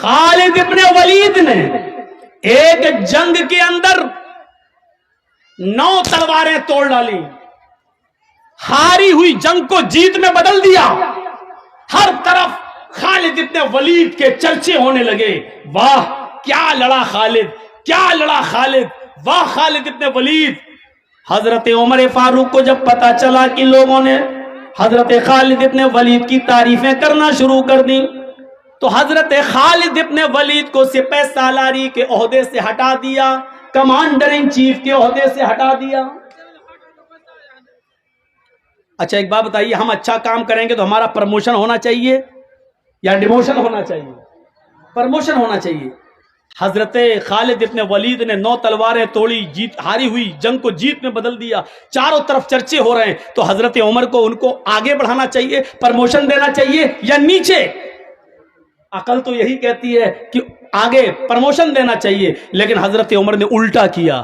خالد ابن ولید نے ایک جنگ کے اندر 9 تلواریں توڑ ڈالی، ہاری ہوئی جنگ کو جیت میں بدل دیا۔ ہر طرف خالد ابن ولید کے چرچے ہونے لگے، واہ کیا لڑا خالد، کیا لڑا خالد، واہ خالد ابن ولید۔ حضرت عمر فاروق کو جب پتا چلا کہ لوگوں نے حضرت خالد ابن ولید کی تعریفیں کرنا شروع کر دی، تو حضرت خالد ابن ولید کو سپہ سالاری کے عہدے سے ہٹا دیا، کمانڈر ان چیف کے عہدے سے ہٹا دیا۔ اچھا ایک بات بتائیے، ہم اچھا کام کریں گے تو ہمارا پرموشن ہونا چاہیے یا ڈیموشن ہونا چاہیے؟ پرموشن ہونا چاہیے۔ حضرت خالد ابن ولید نے 9 تلواریں توڑی، ہاری ہوئی جنگ کو جیت میں بدل دیا، چاروں طرف چرچے ہو رہے ہیں، تو حضرت عمر کو ان کو آگے بڑھانا چاہیے، پرموشن دینا چاہیے یا نیچے؟ عقل تو یہی کہتی ہے کہ آگے پرموشن دینا چاہیے، لیکن حضرت عمر نے الٹا کیا۔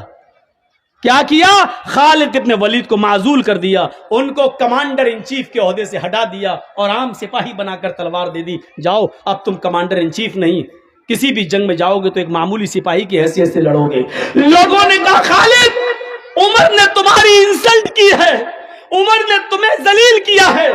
کیا کیا؟ خالد ابن ولید کو معزول کر دیا، ان کو کمانڈر ان چیف کے عہدے سے ہٹا دیا اور عام سپاہی بنا کر تلوار دے دی، جاؤ اب تم کمانڈر ان چیف نہیں، کسی بھی جنگ میں جاؤ گے تو ایک معمولی سپاہی کی حیثیت سے لڑو گے۔ لوگوں نے کہا خالد عمر نے تمہاری انسلٹ کی ہے، عمر نے تمہیں ذلیل کیا ہے،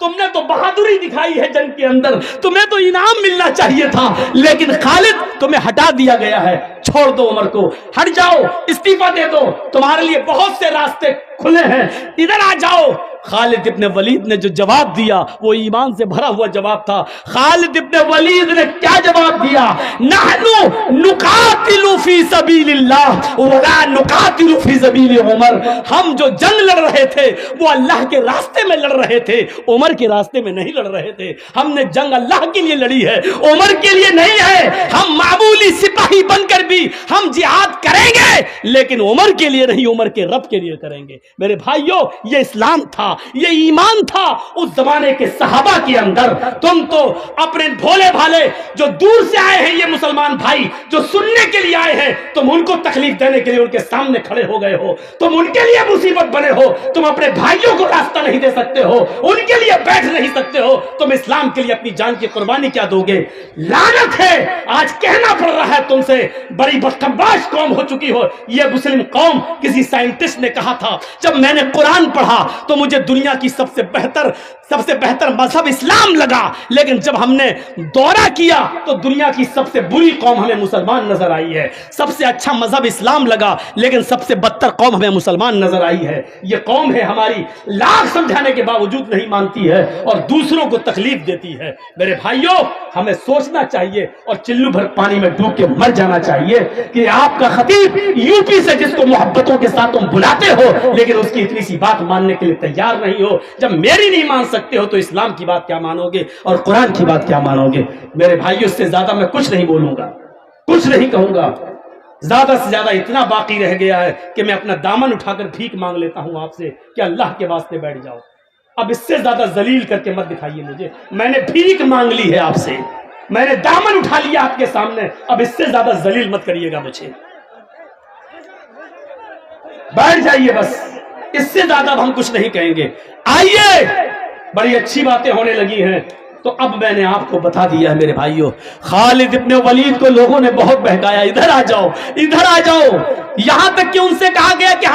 تم نے تو بہادری دکھائی ہے جنگ کے اندر، تمہیں تو انعام ملنا چاہیے تھا، لیکن خالد تمہیں ہٹا دیا گیا ہے، چھوڑ دو عمر کو، ہٹ جاؤ، استعفیٰ دے دو، تمہارے لیے بہت سے راستے کھلے ہیں، ادھر آ جاؤ۔ خالد ابن ولید نے جو جواب دیا وہ ایمان سے بھرا ہوا جواب تھا۔ خالد ابن ولید نے کیا جواب دیا؟ نحنو نقاتل فی سبیل اللہ ولا نقاتل فی سبیل عمر، ہم جو جنگ لڑ رہے تھے وہ اللہ کے راستے میں لڑ رہے تھے، عمر کے راستے میں نہیں لڑ رہے تھے، ہم نے جنگ اللہ کے لیے لڑی ہے، عمر کے لیے نہیں ہے، ہم معمولی سپاہی بن کر بھی ہم جہاد کریں گے لیکن عمر کے لیے نہیں، عمر کے رب کے لیے کریں گے۔ میرے بھائیوں یہ اسلام تھا، یہ ایمان تھا اس زمانے کے صحابہ کے اندر۔ تم تو اپنے بھولے بھالے جو دور سے آئے ہیں، یہ مسلمان بھائی جو سننے کے لیے آئے ہیں، تم ان کو تکلیف دینے کے لیے ان کے سامنے کھڑے ہو گئے ہو، تم ان کے لیے مصیبت بنے ہو، تم اپنے بھائیوں کو راستہ نہیں دے سکتے ہو، ان کے لیے بیٹھ نہیں سکتے ہو، تم اسلام کے لیے اپنی جان کی قربانی کیا دو گے؟ لعنت ہے، آج کہنا پڑ رہا ہے تم سے، بڑی بدتباش قوم ہو چکی ہو یہ مسلم قوم۔ کسی سائنٹسٹ نے کہا تھا جب میں نے قرآن پڑھا تو مجھے دنیا کی سب سے بہتر مذہب اسلام لگا، لیکن جب ہم نے دورہ کیا تو دنیا کی سب سے بری قوم ہمیں مسلمان نظر آئی ہے۔ سب سے اچھا مذہب اسلام لگا لیکن سب سے بدتر قوم ہمیں مسلمان نظر آئی ہے۔ یہ قوم ہے ہماری، لاکھ سمجھانے کے باوجود نہیں مانتی ہے اور دوسروں کو تکلیف دیتی ہے۔ میرے بھائیوں ہمیں سوچنا چاہیے اور چلو بھر پانی میں ڈوب کے مر جانا چاہیے کہ آپ کا خطیب یو پی سے جس کو محبتوں کے ساتھ تم بلاتے ہو لیکن اس کی اتنی سی بات ماننے کے لیے تیار نہیں ہو۔ جب میری نہیں مان سکتے ہو تو اسلام کی بات کیا مانو گے اور قرآن کی بات کیا مانو گے؟ میرے بھائیوں اس سے زیادہ میں کچھ نہیں بولوں گا، کچھ نہیں کہوں گا، زیادہ سے زیادہ اتنا باقی رہ گیا ہے کہ میں اپنا دامن اٹھا کر بھیک مانگ لیتا ہوں آپ سے کہ اللہ کے واسطے بیٹھ جاؤ۔ اب اس سے زیادہ ذلیل کر کے مت دکھائیے مجھے، میں نے بھیک مانگ لی ہے آپ سے، میں نے دامن اٹھا لیا آپ کے سامنے، اب اس سے زیادہ ذلیل مت کریے گا مجھے، بیٹھ جائیے بس، اس سے زیادہ ہم کچھ نہیں کہیں گے۔ آئیے، بڑی اچھی باتیں ہونے لگی ہیں تو اب میں نے آپ کو بتا دیا ہے میرے بھائیوں، خالد ابن ولید کو لوگوں نے بہت بہکایا، ادھر آ جاؤ، ادھر آ جاؤ، یہاں تک کہ ان سے کہا گیا کہ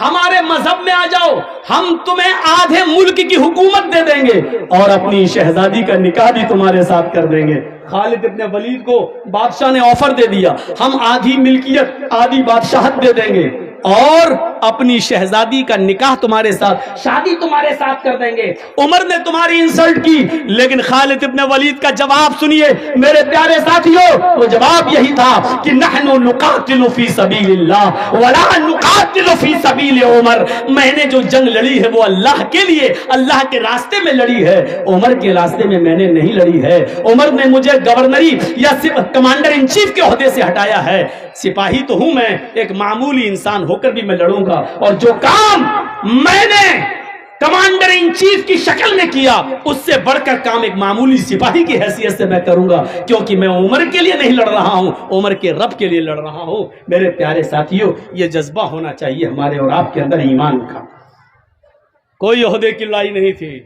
ہمارے مذہب میں آ جاؤ، ہم تمہیں آدھے ملک کی حکومت دے دیں گے اور اپنی شہزادی کا نکاح بھی تمہارے ساتھ کر دیں گے۔ خالد ابن ولید کو بادشاہ نے آفر دے دیا، ہم آدھی ملکیت آدھی بادشاہت دے دیں گے اور اپنی شہزادی کا نکاح تمہارے ساتھ، شادی تمہارے ساتھ کر دیں گے۔ عمر نے تمہاری انسلٹ کی لیکن خالد ابن ولید کا جواب سنیے میرے پیارے ساتھیوں، وہ جواب یہی تھا کہ نحن نقاتل فی سبیل اللہ ولا نقاتل فی سبیل عمر، میں نے جو جنگ لڑی ہے وہ اللہ کے لیے، اللہ کے راستے میں لڑی ہے، عمر کے راستے میں میں نے نہیں لڑی ہے۔ عمر نے مجھے گورنری یا کمانڈر ان چیف کے عہدے سے ہٹایا ہے، سپاہی تو ہوں میں، ایک معمولی انسان ہو کر بھی میں لڑوں گا، اور جو کام میں نے کمانڈر ان چیف کی شکل میں کیا اس سے بڑھ کر کام ایک معمولی سپاہی کی حیثیت سے میں کروں گا، کیونکہ میں عمر کے لیے نہیں لڑ رہا ہوں، عمر کے رب کے لیے لڑ رہا ہوں۔ میرے پیارے ساتھیوں یہ جذبہ ہونا چاہیے ہمارے اور آپ کے اندر، ایمان کا۔ کوئی عہدے کی لڑائی نہیں تھی،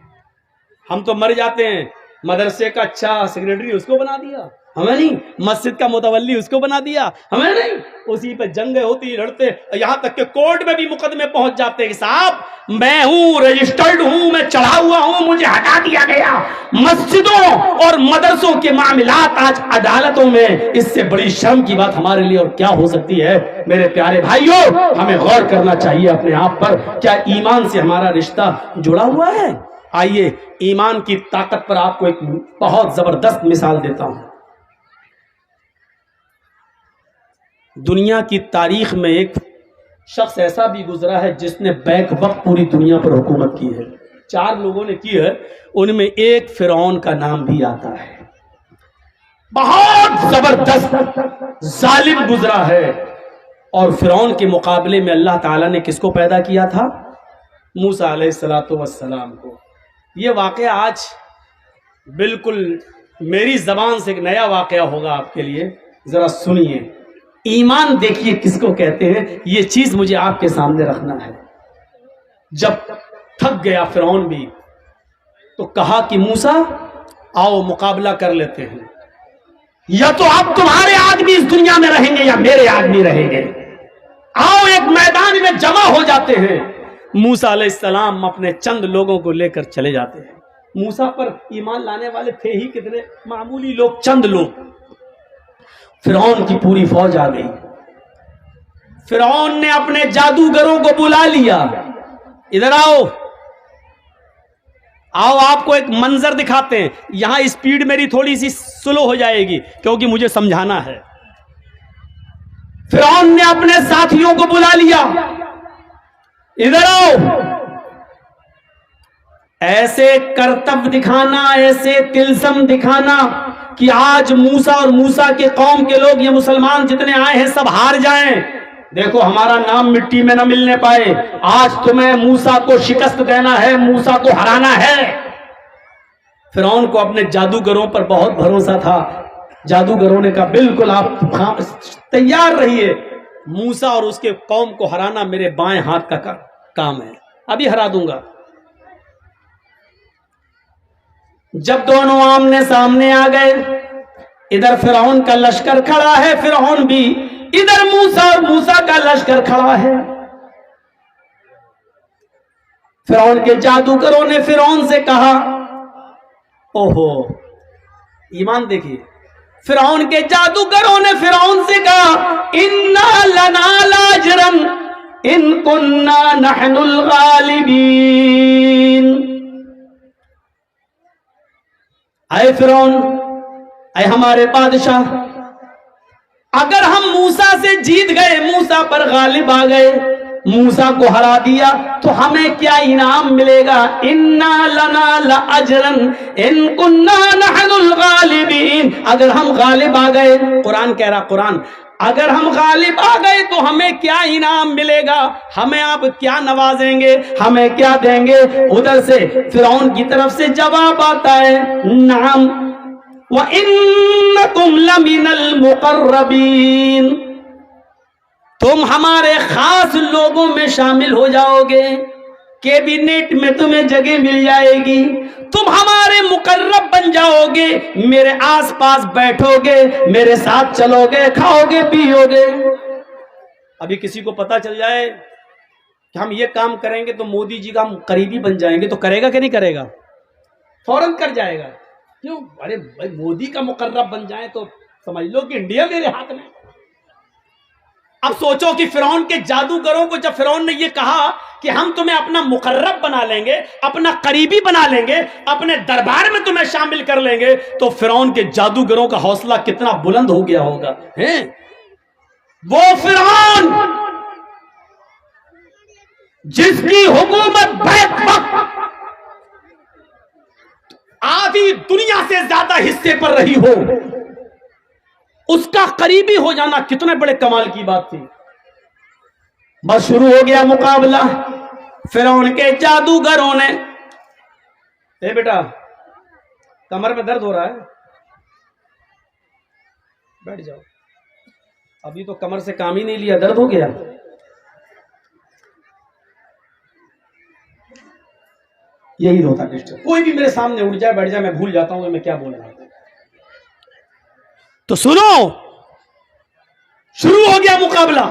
ہم تو مر جاتے ہیں، مدرسے کا اچھا سیکریٹری اس کو بنا دیا، ہمیں نہیں مسجد کا متولی اس کو بنا دیا، ہمیں نہیں اسی پہ جنگیں ہوتی لڑتے، یہاں تک کہ کورٹ میں بھی مقدمے پہنچ جاتے کہ صاحب میں ہوں رجسٹرڈ ہوں، میں چڑھا ہوا ہوں، مجھے ہٹا دیا گیا۔ مسجدوں اور مدرسوں کے معاملات آج عدالتوں میں، اس سے بڑی شرم کی بات ہمارے لیے اور کیا ہو سکتی ہے؟ میرے پیارے بھائیوں، ہمیں غور کرنا چاہیے اپنے آپ پر، کیا ایمان سے ہمارا رشتہ جڑا ہوا ہے؟ آئیے ایمان کی طاقت پر آپ کو ایک بہت زبردست مثال دیتا ہوں۔ دنیا کی تاریخ میں ایک شخص ایسا بھی گزرا ہے جس نے بیک وقت پوری دنیا پر حکومت کی ہے، 4 لوگوں نے کی ہے، ان میں ایک فرعون کا نام بھی آتا ہے۔ بہت زبردست ظالم گزرا ہے، اور فرعون کے مقابلے میں اللہ تعالیٰ نے کس کو پیدا کیا تھا؟ موسیٰ علیہ السلام کو۔ یہ واقعہ آج بالکل میری زبان سے ایک نیا واقعہ ہوگا آپ کے لیے، ذرا سنیے۔ ایمان دیکھیے کس کو کہتے ہیں، یہ چیز مجھے آپ کے سامنے رکھنا ہے۔ جب تھک گیا فرعون بھی تو کہا کہ موسیٰ آؤ مقابلہ کر لیتے ہیں، یا تو اب تمہارے آدمی اس دنیا میں رہیں گے یا میرے آدمی رہیں گے، آؤ ایک میدان میں جمع ہو جاتے ہیں۔ موسیٰ علیہ السلام اپنے چند لوگوں کو لے کر چلے جاتے ہیں۔ موسیٰ پر ایمان لانے والے تھے ہی کتنے؟ معمولی لوگ، چند لوگ۔ فرعون کی پوری فوج آ گئی۔ فرعون نے اپنے جادوگروں کو بلا لیا، ادھر آؤ آؤ آپ کو ایک منظر دکھاتے ہیں۔ یہاں اسپیڈ میری تھوڑی سی سلو ہو جائے گی کیونکہ مجھے سمجھانا ہے۔ فرعون نے اپنے ساتھیوں کو بلا لیا، ادھر آؤ۔ ایسے کرتب دکھانا، ایسے تلسم دکھانا کہ آج موسیٰ اور موسیٰ کے قوم کے لوگ، یہ مسلمان جتنے آئے ہیں سب ہار جائیں، دیکھو ہمارا نام مٹی میں نہ ملنے پائے، آج تمہیں موسیٰ کو شکست دینا ہے، موسیٰ کو ہرانا ہے۔ فرعون کو اپنے جادوگروں پر بہت بھروسہ تھا۔ جادوگروں نے کہا بالکل آپ تیار رہیے، موسیٰ اور اس کے قوم کو ہرانا میرے بائیں ہاتھ کا کام ہے، ابھی ہرا دوں گا۔ جب دونوں آمنے سامنے آ گئے، ادھر فرعون کا لشکر کھڑا ہے، فرعون بھی، ادھر موسیٰ اور موسیٰ کا لشکر کھڑا ہے۔ فرعون کے جادوگروں نے فرعون سے کہا، اوہو ایمان دیکھیے، فرعون کے جادوگروں نے فرعون سے کہا، اِنَّا لَنَا لَأَجْرًا إِن كُنَّا نَحْنُ الْغَالِبِينَ۔ اے فرعون، اے ہمارے بادشاہ، اگر ہم موسیٰ سے جیت گئے، موسیٰ پر غالب آ گئے، موسیٰ کو ہرا دیا تو ہمیں کیا انعام ملے گا؟ اِنَّا لَنَا لَأَجْرًا إِن كُنَّا نَحْنُ الْغَالِبِينَ۔ اگر ہم غالب آ گئے، قرآن کہہ رہا، قرآن، اگر ہم غالب آ گئے تو ہمیں کیا انعام ملے گا؟ ہمیں آپ کیا نوازیں گے؟ ہمیں کیا دیں گے؟ ادھر سے فرعون کی طرف سے جواب آتا ہے، نعم وَإِنَّكُمْ لَمِنَ الْمُقَرَّبِينَ، تم ہمارے خاص لوگوں میں شامل ہو جاؤ گے، کیبینٹ میں تمہیں جگہ مل جائے گی، تم ہمارے مقرب بن جاؤ گے، میرے آس پاس بیٹھو گے، میرے ساتھ چلو گے، کھاؤ گے، پیو گے۔ ابھی کسی کو پتا چل جائے کہ ہم یہ کام کریں گے تو مودی جی کا ہم قریبی بن جائیں گے تو کرے گا کہ نہیں کرے گا؟ فوراً کر جائے گا۔ کیوں؟ ارے بھائی مودی کا مقرب بن جائیں تو سمجھ لو کہ انڈیا میرے ہاتھ میں۔ اب سوچو کہ فرعون کے جادوگروں کو جب فرعون نے یہ کہا کہ ہم تمہیں اپنا مقرب بنا لیں گے، اپنا قریبی بنا لیں گے، اپنے دربار میں تمہیں شامل کر لیں گے، تو فرعون کے جادوگروں کا حوصلہ کتنا بلند ہو گیا ہوگا۔ وہ فرعون جس کی حکومت بیک وقت آدھی دنیا سے زیادہ حصے پر رہی ہو، اس کا قریبی ہو جانا کتنے بڑے کمال کی بات تھی۔ بس شروع ہو گیا مقابلہ۔ فرعون کے جادوگروں نے، اے بیٹا کمر میں درد ہو رہا ہے، بیٹھ جاؤ، ابھی تو کمر سے کام ہی نہیں لیا، درد ہو گیا۔ یہی ہوتا ہے، کوئی بھی میرے سامنے اٹھ جائے، بیٹھ جائے، میں بھول جاتا ہوں کہ میں کیا بول رہا ہوں۔ تو سنو، شروع ہو گیا مقابلہ.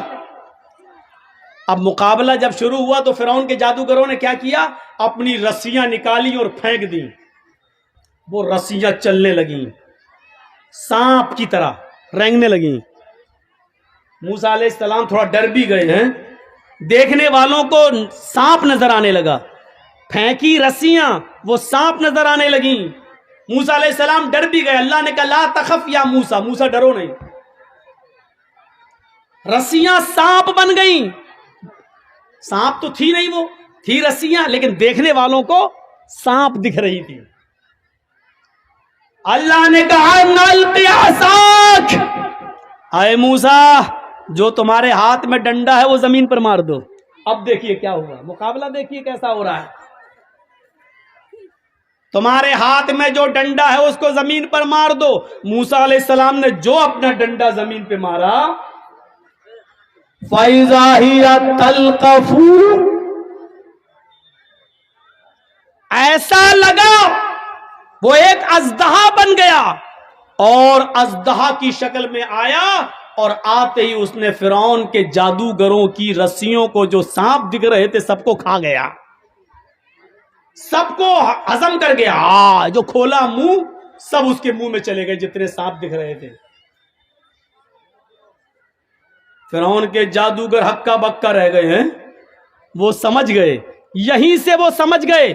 اب مقابلہ جب شروع ہوا تو فرعون کے جادوگروں نے کیا کیا؟ اپنی رسیاں نکالی اور پھینک دی. وہ رسیاں چلنے لگیں، سانپ کی طرح رینگنے لگیں. موسیٰ علیہ السلام تھوڑا ڈر بھی گئے ہیں، دیکھنے والوں کو سانپ نظر آنے لگا. پھینکی رسیاں، وہ سانپ نظر آنے لگیں. موسیٰ علیہ السلام ڈر بھی گئے. اللہ نے کہا لا تخف یا موسیٰ، موسیٰ ڈرو نہیں. رسیاں سانپ بن گئیں. سانپ تو تھی نہیں، وہ تھی رسیاں، لیکن دیکھنے والوں کو سانپ دکھ رہی تھی. اللہ نے کہا نلقی عصاک، اے موسیٰ جو تمہارے ہاتھ میں ڈنڈا ہے وہ زمین پر مار دو. اب دیکھیے کیا ہوا، مقابلہ دیکھیے کیسا ہو رہا ہے. تمہارے ہاتھ میں جو ڈنڈا ہے اس کو زمین پر مار دو. موسیٰ علیہ السلام نے جو اپنا ڈنڈا زمین پہ مارا، فَإِذَا هِيَ تَلْقَفُ، ایسا لگا وہ ایک اژدہا بن گیا اور اژدہا کی شکل میں آیا، اور آتے ہی اس نے فرعون کے جادوگروں کی رسیوں کو جو سانپ دکھ رہے تھے سب کو کھا گیا، سب کو ہضم کر گیا. جو کھولا منہ سب اس کے منہ میں چلے گئے جتنے سانپ دکھ رہے تھے. فرعون کے جادوگر ہکا بکا رہ گئے ہیں. وہ سمجھ گئے، یہیں سے وہ سمجھ گئے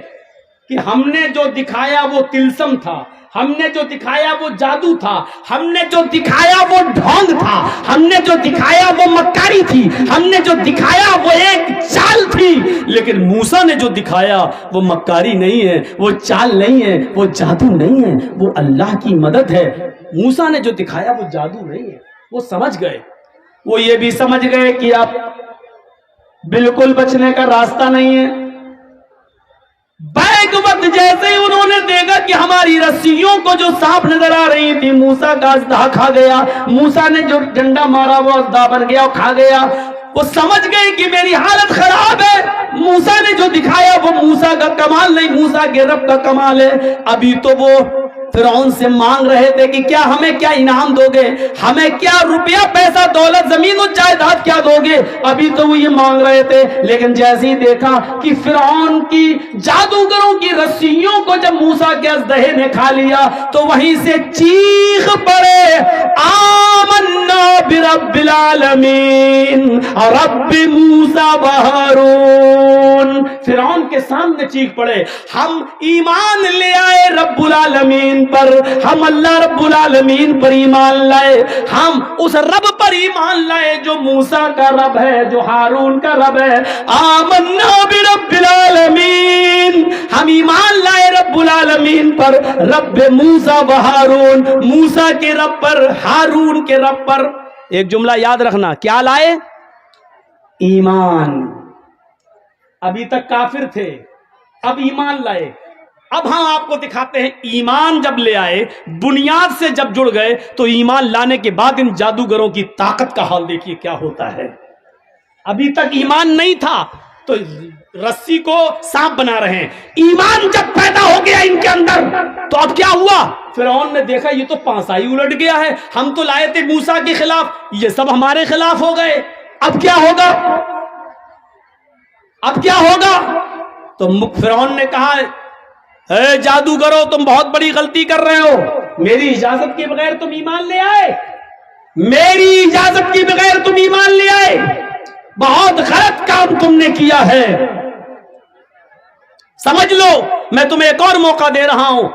کہ ہم نے جو دکھایا وہ تلسم تھا، ہم نے جو دکھایا وہ جادو تھا، ہم نے جو دکھایا وہ ڈھونگ تھا، ہم نے جو دکھایا وہ مکاری تھی، ہم نے جو دکھایا وہ ایک چال تھی. لیکن موسیٰ نے جو دکھایا وہ مکاری نہیں ہے، وہ چال نہیں ہے، وہ جادو نہیں ہے، وہ اللہ کی مدد ہے. موسیٰ نے جو دکھایا وہ جادو نہیں ہے. وہ سمجھ گئے. وہ یہ بھی سمجھ گئے کہ اب بالکل بچنے کا راستہ نہیں ہے. بیک وقت جیسے ہی انہوں نے دیکھا کہ ہماری رسیوں کو جو سانپ نظر آ رہی تھی، موسیٰ کا اژدہا کھا گیا. موسیٰ نے جو ڈنڈا مارا وہ اژدہا بن گیا اور کھا گیا. وہ سمجھ گئے کہ میری حالت خراب ہے. موسیٰ نے جو دکھایا وہ موسیٰ کا کمال نہیں، موسیٰ کے رب کا کمال ہے. ابھی تو وہ فرعون سے مانگ رہے تھے کہ کیا ہمیں کیا انعام دو گے، ہمیں کیا روپیہ پیسہ دولت زمین و جائیداد کیا دو گے. ابھی تو وہ یہ مانگ رہے تھے. لیکن جیسے ہی دیکھا کہ فرعون کی جادوگروں کی رسیوں کو جب موسیٰ کے اژدہے نے کھا لیا تو وہیں سے چیخ پڑے آمنا برب العالمین رب موسیٰ و ہارون. فرعون کے سامنے چیخ پڑے ہم ایمان لے آئے رب العالمین پر، ہم اللہ رب العالمین پر ایمان لائے، ہم اس رب پر ایمان لائے جو موسیٰ کا رب ہے، جو ہارون کا رب ہے. آمنا برب العالمین، ہم ایمان لائے رب العالمین پر، رب موسیٰ و ہارون، موسیٰ کے رب پر، ہارون کے رب پر. ایک جملہ یاد رکھنا، کیا لائے؟ ایمان. ابھی تک کافر تھے، اب ایمان لائے. اب ہم آپ کو دکھاتے ہیں ایمان جب لے آئے، بنیاد سے جب جڑ گئے تو ایمان لانے کے بعد ان جادوگروں کی طاقت کا حال دیکھیے کیا ہوتا ہے. ابھی تک ایمان نہیں تھا تو رسی کو سانپ بنا رہے ہیں. ایمان جب پیدا ہو گیا ان کے اندر تو اب کیا ہوا؟ فرعون نے دیکھا یہ تو پانسا ہی الٹ گیا ہے، ہم تو لائے تھے موسیٰ کے خلاف، یہ سب ہمارے خلاف ہو گئے. اب کیا ہوگا؟ اب کیا ہوگا؟ تو فرعون نے کہا اے جادوگرو تم بہت بڑی غلطی کر رہے ہو، میری اجازت کے بغیر تم ایمان لے آئے، میری اجازت کے بغیر تم ایمان لے آئے، بہت غلط کام تم نے کیا ہے. سمجھ لو میں تمہیں ایک اور موقع دے رہا ہوں،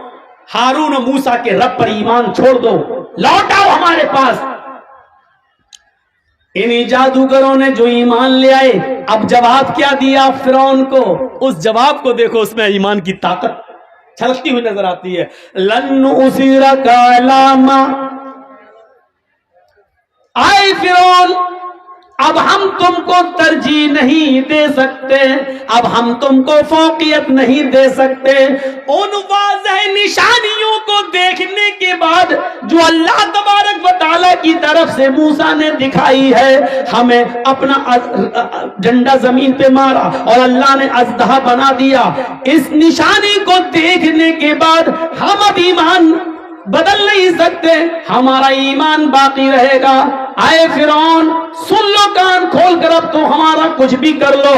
ہارون و موسیٰ کے رب پر ایمان چھوڑ دو، لوٹ آؤ ہمارے پاس. انہی جادوگروں نے جو ایمان لے آئے اب جواب کیا دیا فرعون کو؟ اس جواب کو دیکھو، اس میں ایمان کی طاقت چھلکتی ہوئی نظر آتی ہے. لن نؤثرک علی ما، آئے فرعون اب ہم تم کو ترجیح نہیں دے سکتے، اب ہم تم کو فوقیت نہیں دے سکتے. ان واضح نشانیوں کو دیکھنے کے بعد جو اللہ تبارک و تعالیٰ کی طرف سے موسیٰ نے دکھائی ہے، ہمیں اپنا ڈنڈا زمین پہ مارا اور اللہ نے اژدہا بنا دیا، اس نشانی کو دیکھنے کے بعد ہم اب ایمان بدل نہیں سکتے، ہمارا ایمان باقی رہے گا۔ آئے فرعون سن لو کان کھول کر، اب تو ہمارا کچھ بھی کر لو،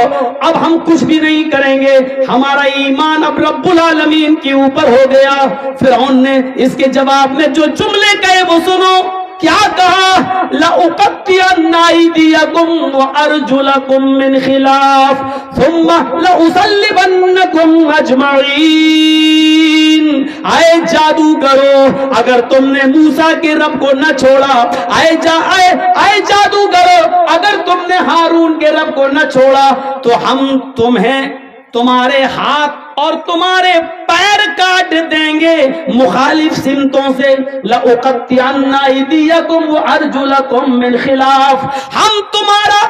اب ہم کچھ بھی نہیں کریں گے، ہمارا ایمان اب رب العالمین کے اوپر ہو گیا۔ فرعون نے اس کے جواب میں جو جملے کہے وہ سنو، کیا کہا؟ لَأُقَطِّعَنَّ أَيْدِيَكُمْ وَأَرْجُلَكُمْ مِنْ خِلَافٍ ثُمَّ لَأُصَلِّبَنَّكُمْ أَجْمَعِينَ۔ آئے جادوگرو، اگر تم نے موسیٰ کے رب کو نہ چھوڑا، آئے جادوگرو، اگر تم نے ہارون کے رب کو نہ چھوڑا تو ہم تمہیں تمہارے ہاتھ اور تمہارے پیر کاٹ دیں گے مخالف سمتوں سے۔ لَأُقَطِّعَنَّ أَيْدِيَكُمْ وَأَرْجُلَكُمْ مِنْ خِلَافٍ، ہم تمہارا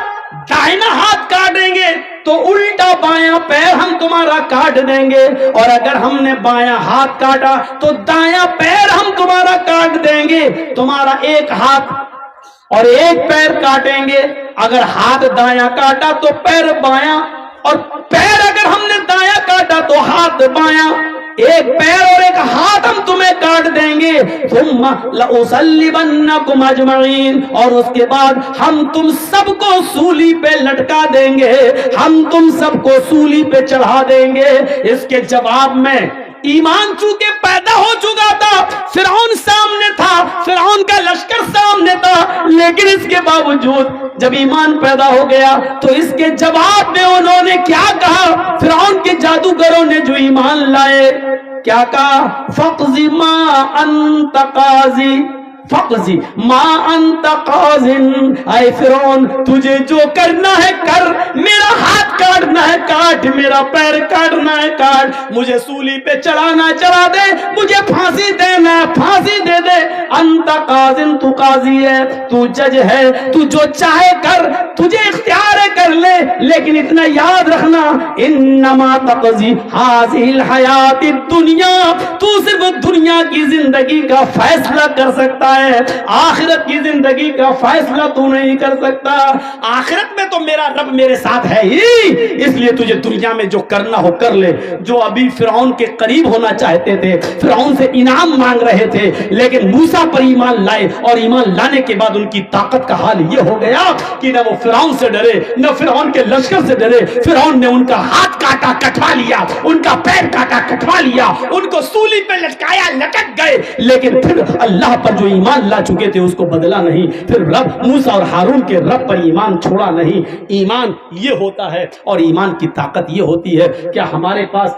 دائنا ہاتھ کاٹیں گے تو الٹا بایاں پیر ہم تمہارا کاٹ دیں گے، اور اگر ہم نے بایاں ہاتھ کاٹا تو دایاں پیر ہم تمہارا کاٹ دیں گے۔ تمہارا ایک ہاتھ اور ایک پیر کاٹیں گے، اگر ہاتھ دایاں کاٹا تو پیر بایاں، اور پیر اگر ہم نے دایاں کاٹا تو ہاتھ بایاں، ایک پیر اور ایک ہاتھ ہم تمہیں کاٹ دیں گے۔ ثم لأصلبنکم اجمعین، اور اس کے بعد ہم تم سب کو سولی پہ لٹکا دیں گے، ہم تم سب کو سولی پہ چڑھا دیں گے۔ اس کے جواب میں ایمان چونکہ پیدا ہو چکا تھا، فرعون سامنے تھا، فرعون کا لشکر سامنے تھا، لیکن اس کے باوجود جب ایمان پیدا ہو گیا تو اس کے جواب میں انہوں نے کیا کہا؟ فرعون کے جادوگروں نے جو ایمان لائے کیا کہا؟ فَقْضِ مَا أَنْتَ قَاضٍ فَقْضِ مَا أَنْتَ قَاضٍ، اے فرعون تجھے جو کرنا ہے کر، میرا ہاتھ کاٹنا ہے کاٹ، میرا پیر کاٹنا ہے کاٹ، مجھے سولی پہ چڑھانا چڑھا دے، مجھے پھانسی دینا ہے پھانسی دے دے۔ انت قاضٍ، تو قاضی ہے، تو جج ہے، تو جو چاہے کر، تجھے اختیار ہے کر لے، لیکن اتنا یاد رکھنا انما تقضی هذه الحیات الدنیا، تو صرف دنیا کی زندگی کا فیصلہ کر سکتا ہے، آخرت کی زندگی کا فیصلہ تو نہیں کر سکتا۔ آخرت میں تو میرا رب میرے ساتھ ہے ہی، اس لیے تجھے دنیا میں جو کرنا ہو کر لے۔ جو ابھی فرعون کے قریب ہونا چاہتے تھے، فرعون سے انعام مانگ رہے تھے، لیکن موسیٰ پر ایمان لائے، اور ایمان لانے کے بعد ان کی طاقت کا حال یہ ہو گیا کہ نہ وہ فرعون سے ڈرے، نہ فرعون کے لشکر سے ڈرے۔ فرعون نے ان کا ہاتھ کاٹا کٹوا لیا، ان کا پیر کاٹا کٹوا لیا، ان کو سولی پہ لٹکایا لٹک گئے، لیکن پھر اللہ پر جو ایمان لا چکے تھے اس کو بدلا نہیں، پھر رب موسیٰ اور ہارون کے رب پر ایمان چھوڑا نہیں۔ ایمان یہ ہوتا ہے، اور ایمان کی طاقت یہ ہوتی ہے۔ کیا ہمارے پاس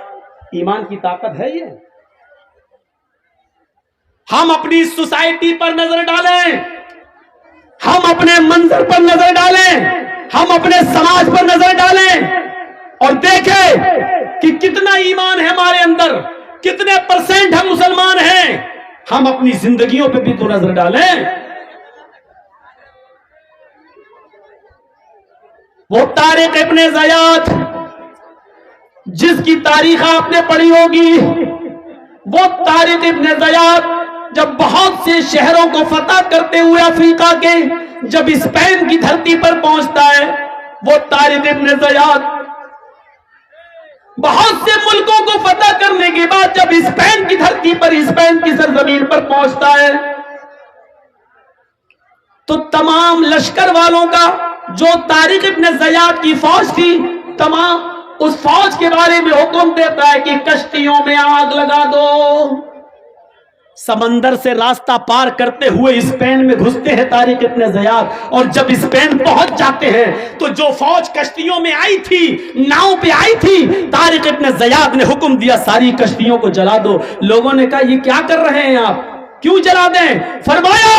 ایمان کی طاقت ہے؟ یہ ہم اپنی سوسائٹی پر نظر ڈالیں، ہم اپنے منظر پر نظر ڈالیں، ہم اپنے سماج پر نظر ڈالیں اور دیکھیں کہ کتنا ایمان ہے ہمارے اندر، کتنے پرسنٹ ہم مسلمان ہیں۔ ہم اپنی زندگیوں پہ بھی تو نظر ڈالیں۔ وہ طارق ابن زیاد جس کی تاریخ آپ نے پڑھی ہوگی، وہ طارق ابن زیاد جب بہت سے شہروں کو فتح کرتے ہوئے افریقہ کے جب اسپین کی دھرتی پر پہنچتا ہے، وہ طارق ابن زیاد بہت سے ملکوں کو فتح کرنے کے بعد جب اسپین کی دھرتی پر، اسپین کی سرزمین پر پہنچتا ہے تو تمام لشکر والوں کا، جو طارق ابن زیاد کی فوج تھی، تمام اس فوج کے بارے میں حکم دیتا ہے کہ کشتیوں میں آگ لگا دو۔ سمندر سے راستہ پار کرتے ہوئے اسپین میں گھستے ہیں طارق ابن زیاد، اور جب اسپین پہنچ جاتے ہیں تو جو فوج کشتیوں میں آئی تھی، ناؤ پہ آئی تھی، طارق ابن زیاد نے حکم دیا ساری کشتیوں کو جلا دو۔ لوگوں نے کہا یہ کیا کر رہے ہیں آپ، کیوں جلا دیں؟ فرمایا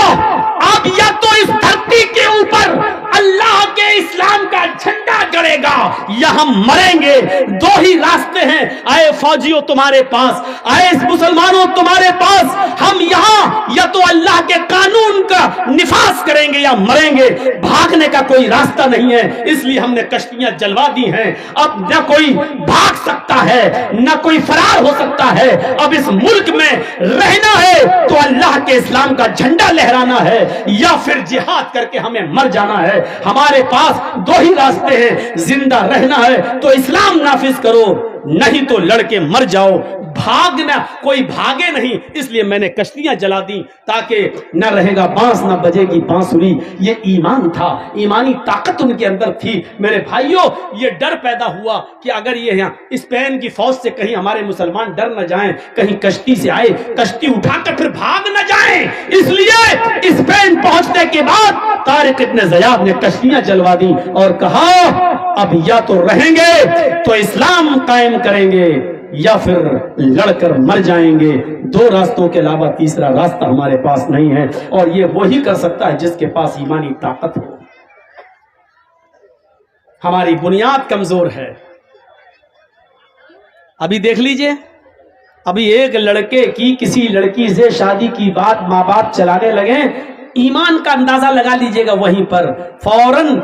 اب یا تو اس دھرتی کے اوپر اللہ کے اسلام کا جھنڈا گڑے گا یا ہم مریں گے، دو ہی راستے ہیں۔ آئے فوجیوں تمہارے پاس، آئے مسلمانوں تمہارے پاس، ہم یہاں یا تو اللہ کے قانون کا نفاذ کریں کریں گے یا مریں گے، بھاگنے کا کوئی راستہ نہیں ہے، اس لیے ہم نے کشتیاں جلوا دی ہیں۔ اب نہ کوئی بھاگ سکتا ہے نہ کوئی فرار ہو سکتا ہے، اب اس ملک میں رہنا ہے تو اللہ کے اسلام کا جھنڈا لہرانا ہے یا پھر جہاد کر کے ہمیں مر جانا ہے۔ ہمارے پاس دو ہی راستے ہیں، زندہ رہنا ہے تو اسلام نافذ کرو، نہیں تو لڑ کے مر جاؤ۔ بھاگنا، کوئی بھاگے نہیں، اس لیے میں نے کشتیاں جلا دی تاکہ نہ رہے گا بانس نہ بجے گی بانسری۔ یہ ایمان تھا، ایمانی طاقت ان کے اندر تھی۔ میرے بھائیوں، یہ ڈر پیدا ہوا کہ اگر یہ یہاں اسپین کی فوج سے کہیں ہمارے مسلمان ڈر نہ جائیں، کہیں کشتی سے آئے، کشتی اٹھا کر پھر بھاگ نہ جائیں، اس لیے اسپین پہنچنے کے بعد طارق ابن زیاد نے کشتیاں جلوا دی اور کہا اب یا تو رہیں گے تو اسلام قائم کریں گے یا پھر لڑ کر مر جائیں گے، دو راستوں کے علاوہ تیسرا راستہ ہمارے پاس نہیں ہے، اور یہ وہی کر سکتا ہے جس کے پاس ایمانی طاقت ہو۔ ہماری بنیاد کمزور ہے۔ ابھی دیکھ لیجئے، ابھی ایک لڑکے کی کسی لڑکی سے شادی کی بات ماں باپ چلانے لگے، ایمان کا اندازہ لگا لیجئے گا، وہیں پر فوراً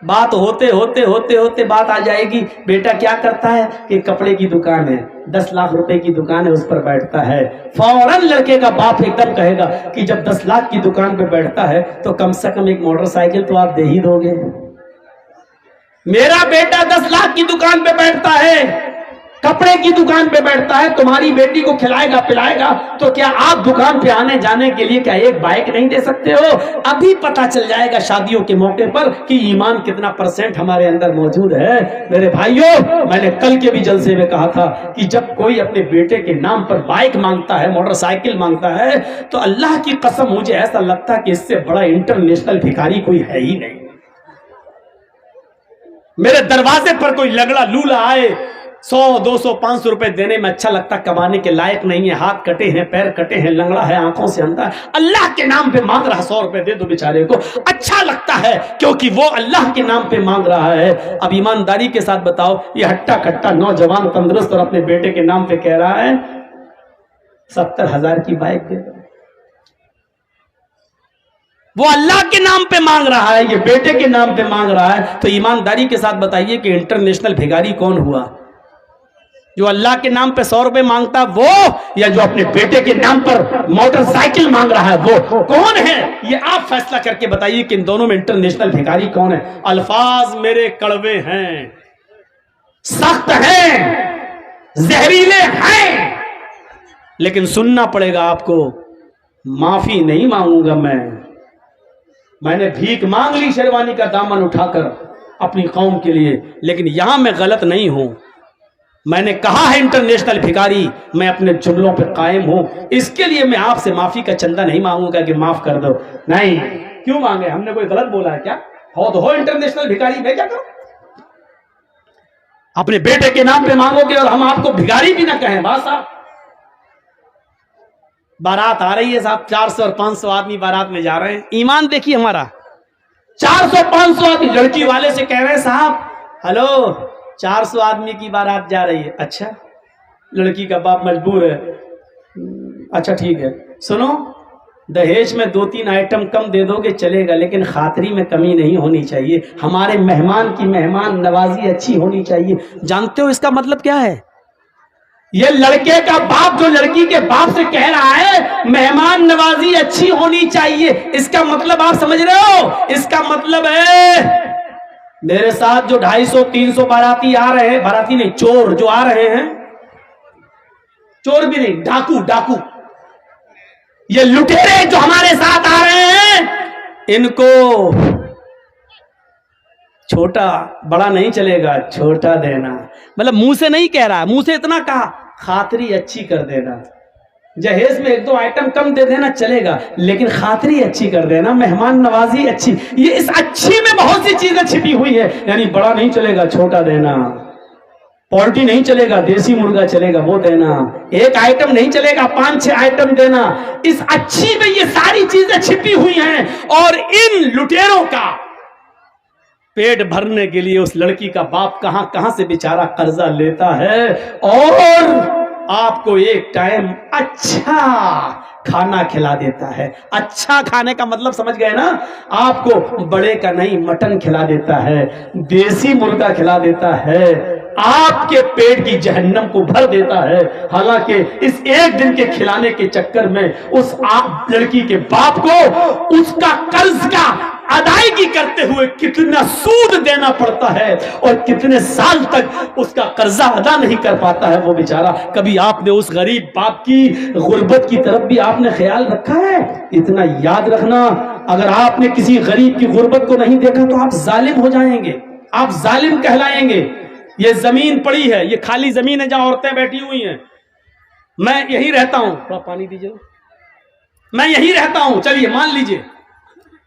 بات ہوتے بات آ جائے گی، بیٹا کیا کرتا ہے کہ کپڑے کی دکان ہے، 10 لاکھ روپے کی دکان ہے، اس پر بیٹھتا ہے۔ فوراً لڑکے کا باپ ایک دم کہے گا کہ جب 10 لاکھ کی دکان پہ بیٹھتا ہے تو کم سے کم ایک موٹر سائیکل تو آپ دے ہی دو گے۔ میرا بیٹا 10 لاکھ کی دکان پہ بیٹھتا ہے، کپڑے کی دکان پہ بیٹھتا ہے، تمہاری بیٹی کو کھلائے گا پلائے گا، تو کیا آپ دکان پہ آنے جانے کے لیے کیا ایک بائک نہیں دے سکتے ہو؟ ابھی پتہ چل جائے گا شادیوں کے موقع پر کہ ایمان کتنا % ہمارے اندر موجود ہے۔ میرے بھائیوں، میں نے کل کے بھی جلسے میں کہا تھا کہ جب کوئی اپنے بیٹے کے نام پر بائک مانگتا ہے، موٹر سائیکل مانگتا ہے، تو اللہ کی قسم مجھے ایسا لگتا ہے کہ اس سے بڑا انٹرنیشنل بھکاری کوئی ہے ہی نہیں۔ میرے دروازے پر کوئی لگڑا لولا آئے 100 200 500 روپے دینے میں اچھا لگتا، کمانے کے لائق نہیں ہے، ہاتھ کٹے ہیں، پیر کٹے ہیں، لنگڑا ہے، آنکھوں سے اندھا ہے، اللہ کے نام پہ مانگ رہا 100 روپے دے دو بیچارے کو، اچھا لگتا ہے کیونکہ وہ اللہ کے نام پہ مانگ رہا ہے۔ اب ایمانداری کے ساتھ بتاؤ، یہ ہٹا کٹا نوجوان تندرست اور اپنے بیٹے کے نام پہ کہہ رہا ہے 70,000 کی بائک دے دو، وہ اللہ کے نام پہ مانگ رہا ہے، یہ بیٹے کے نام پہ مانگ رہا ہے، تو ایمانداری کے ساتھ بتائیے کہ انٹرنیشنل بھیگاری کون ہوا؟ جو اللہ کے نام پہ 100 روپے مانگتا وہ، یا جو اپنے بیٹے کے نام پر موٹر سائیکل مانگ رہا ہے وہ کون ہے؟ یہ آپ فیصلہ کر کے بتائیے کہ ان دونوں میں انٹرنیشنل بھیکاری کون ہے؟ الفاظ میرے کڑوے ہیں، سخت ہیں، زہریلے ہیں، لیکن سننا پڑے گا آپ کو۔ معافی نہیں مانگوں گا میں نے بھیک مانگ لی شیروانی کا دامن اٹھا کر اپنی قوم کے لیے، لیکن یہاں میں غلط نہیں ہوں۔ میں نے کہا ہے انٹرنیشنل بھکاری، میں اپنے جملوں پہ قائم ہوں، اس کے لیے میں آپ سے معافی کا چندہ نہیں مانگوں گا کہ معاف کر دو، نہیں۔ کیوں مانگے؟ ہم نے کوئی غلط بولا ہے کیا؟ ہو تو ہو انٹرنیشنل بھکاری، میں کیا کروں؟ اپنے بیٹے کے نام پہ مانگو گے اور ہم آپ کو بھکاری بھی نہ کہیں، بات صاحب۔ بارات آ رہی ہے صاحب، 400 اور 500 آدمی بارات میں جا رہے ہیں، ایمان دیکھیے ہمارا، 400 500 آدمی، لڑکی والے سے کہہ رہے ہیں صاحب ہلو 400 آدمی کی بارات جا رہی ہے، اچھا، لڑکی کا باپ مجبور ہے، اچھا ٹھیک ہے، سنو دہیج میں 2-3 آئٹم کم دے دو گے چلے گا، لیکن خاطری میں کمی نہیں ہونی چاہیے، ہمارے مہمان کی مہمان نوازی اچھی ہونی چاہیے۔ جانتے ہو اس کا مطلب کیا ہے؟ یہ لڑکے کا باپ جو لڑکی کے باپ سے کہہ رہا ہے مہمان نوازی اچھی ہونی چاہیے، اس کا مطلب آپ سمجھ رہے ہو؟ اس کا مطلب ہے میرے ساتھ جو 250-300 باراتی آ رہے ہیں، باراتی نہیں چور جو آ رہے ہیں، چور بھی نہیں، ڈاکو، یہ لٹیرے جو ہمارے ساتھ آ رہے ہیں، ان کو چھوٹا بڑا نہیں چلے گا، چھوٹا دینا، مطلب منہ سے نہیں کہہ رہا، منہ سے اتنا کہا خاطری اچھی کر دینا، جہیز میں 1-2 آئٹم کم دے دینا چلے گا، لیکن خاطری اچھی کر دینا، مہمان نوازی اچھی، یہ اس اچھی میں بہت سی چیزیں چھپی ہوئی ہے، یعنی بڑا نہیں چلے گا، چھوٹا دینا، پولٹی نہیں چلے گا، دیسی مرغا چلے گا وہ دینا، 1 آئٹم نہیں چلے گا، 5-6 آئٹم دینا، اس اچھی میں یہ ساری چیزیں چھپی ہوئی ہیں، اور ان لٹیروں کا پیٹ بھرنے کے لیے اس لڑکی کا باپ کہاں سے بیچارہ قرضہ لیتا ہے، اور آپ کو ایک ٹائم اچھا کھانا کھلا دیتا ہے. اچھا کھانے کا مطلب سمجھ گئے نا؟ آپ کو بڑے کا نہیں مٹن کھلا دیتا ہے, دیسی مرغا کھلا دیتا ہے, آپ کے پیٹ کی جہنم کو بھر دیتا ہے. حالانکہ اس ایک دن کے کھلانے کے چکر میں اس لڑکی کے باپ کو اس کا قرض کا ادائیگی کرتے ہوئے کتنا سود دینا پڑتا ہے اور کتنے سال تک اس کا قرضہ ادا نہیں کر پاتا ہے وہ بیچارہ. کبھی آپ نے اس غریب باپ کی غربت کی طرف بھی آپ نے خیال رکھا ہے؟ اتنا یاد رکھنا, اگر آپ نے کسی غریب کی غربت کو نہیں دیکھا تو آپ ظالم ہو جائیں گے, آپ ظالم کہلائیں گے. یہ زمین پڑی ہے, یہ خالی زمین ہے جہاں عورتیں بیٹھی ہوئی ہیں, میں یہی رہتا ہوں. تھوڑا پانی دیجیے. میں یہی رہتا ہوں, چلیے مان لیجئے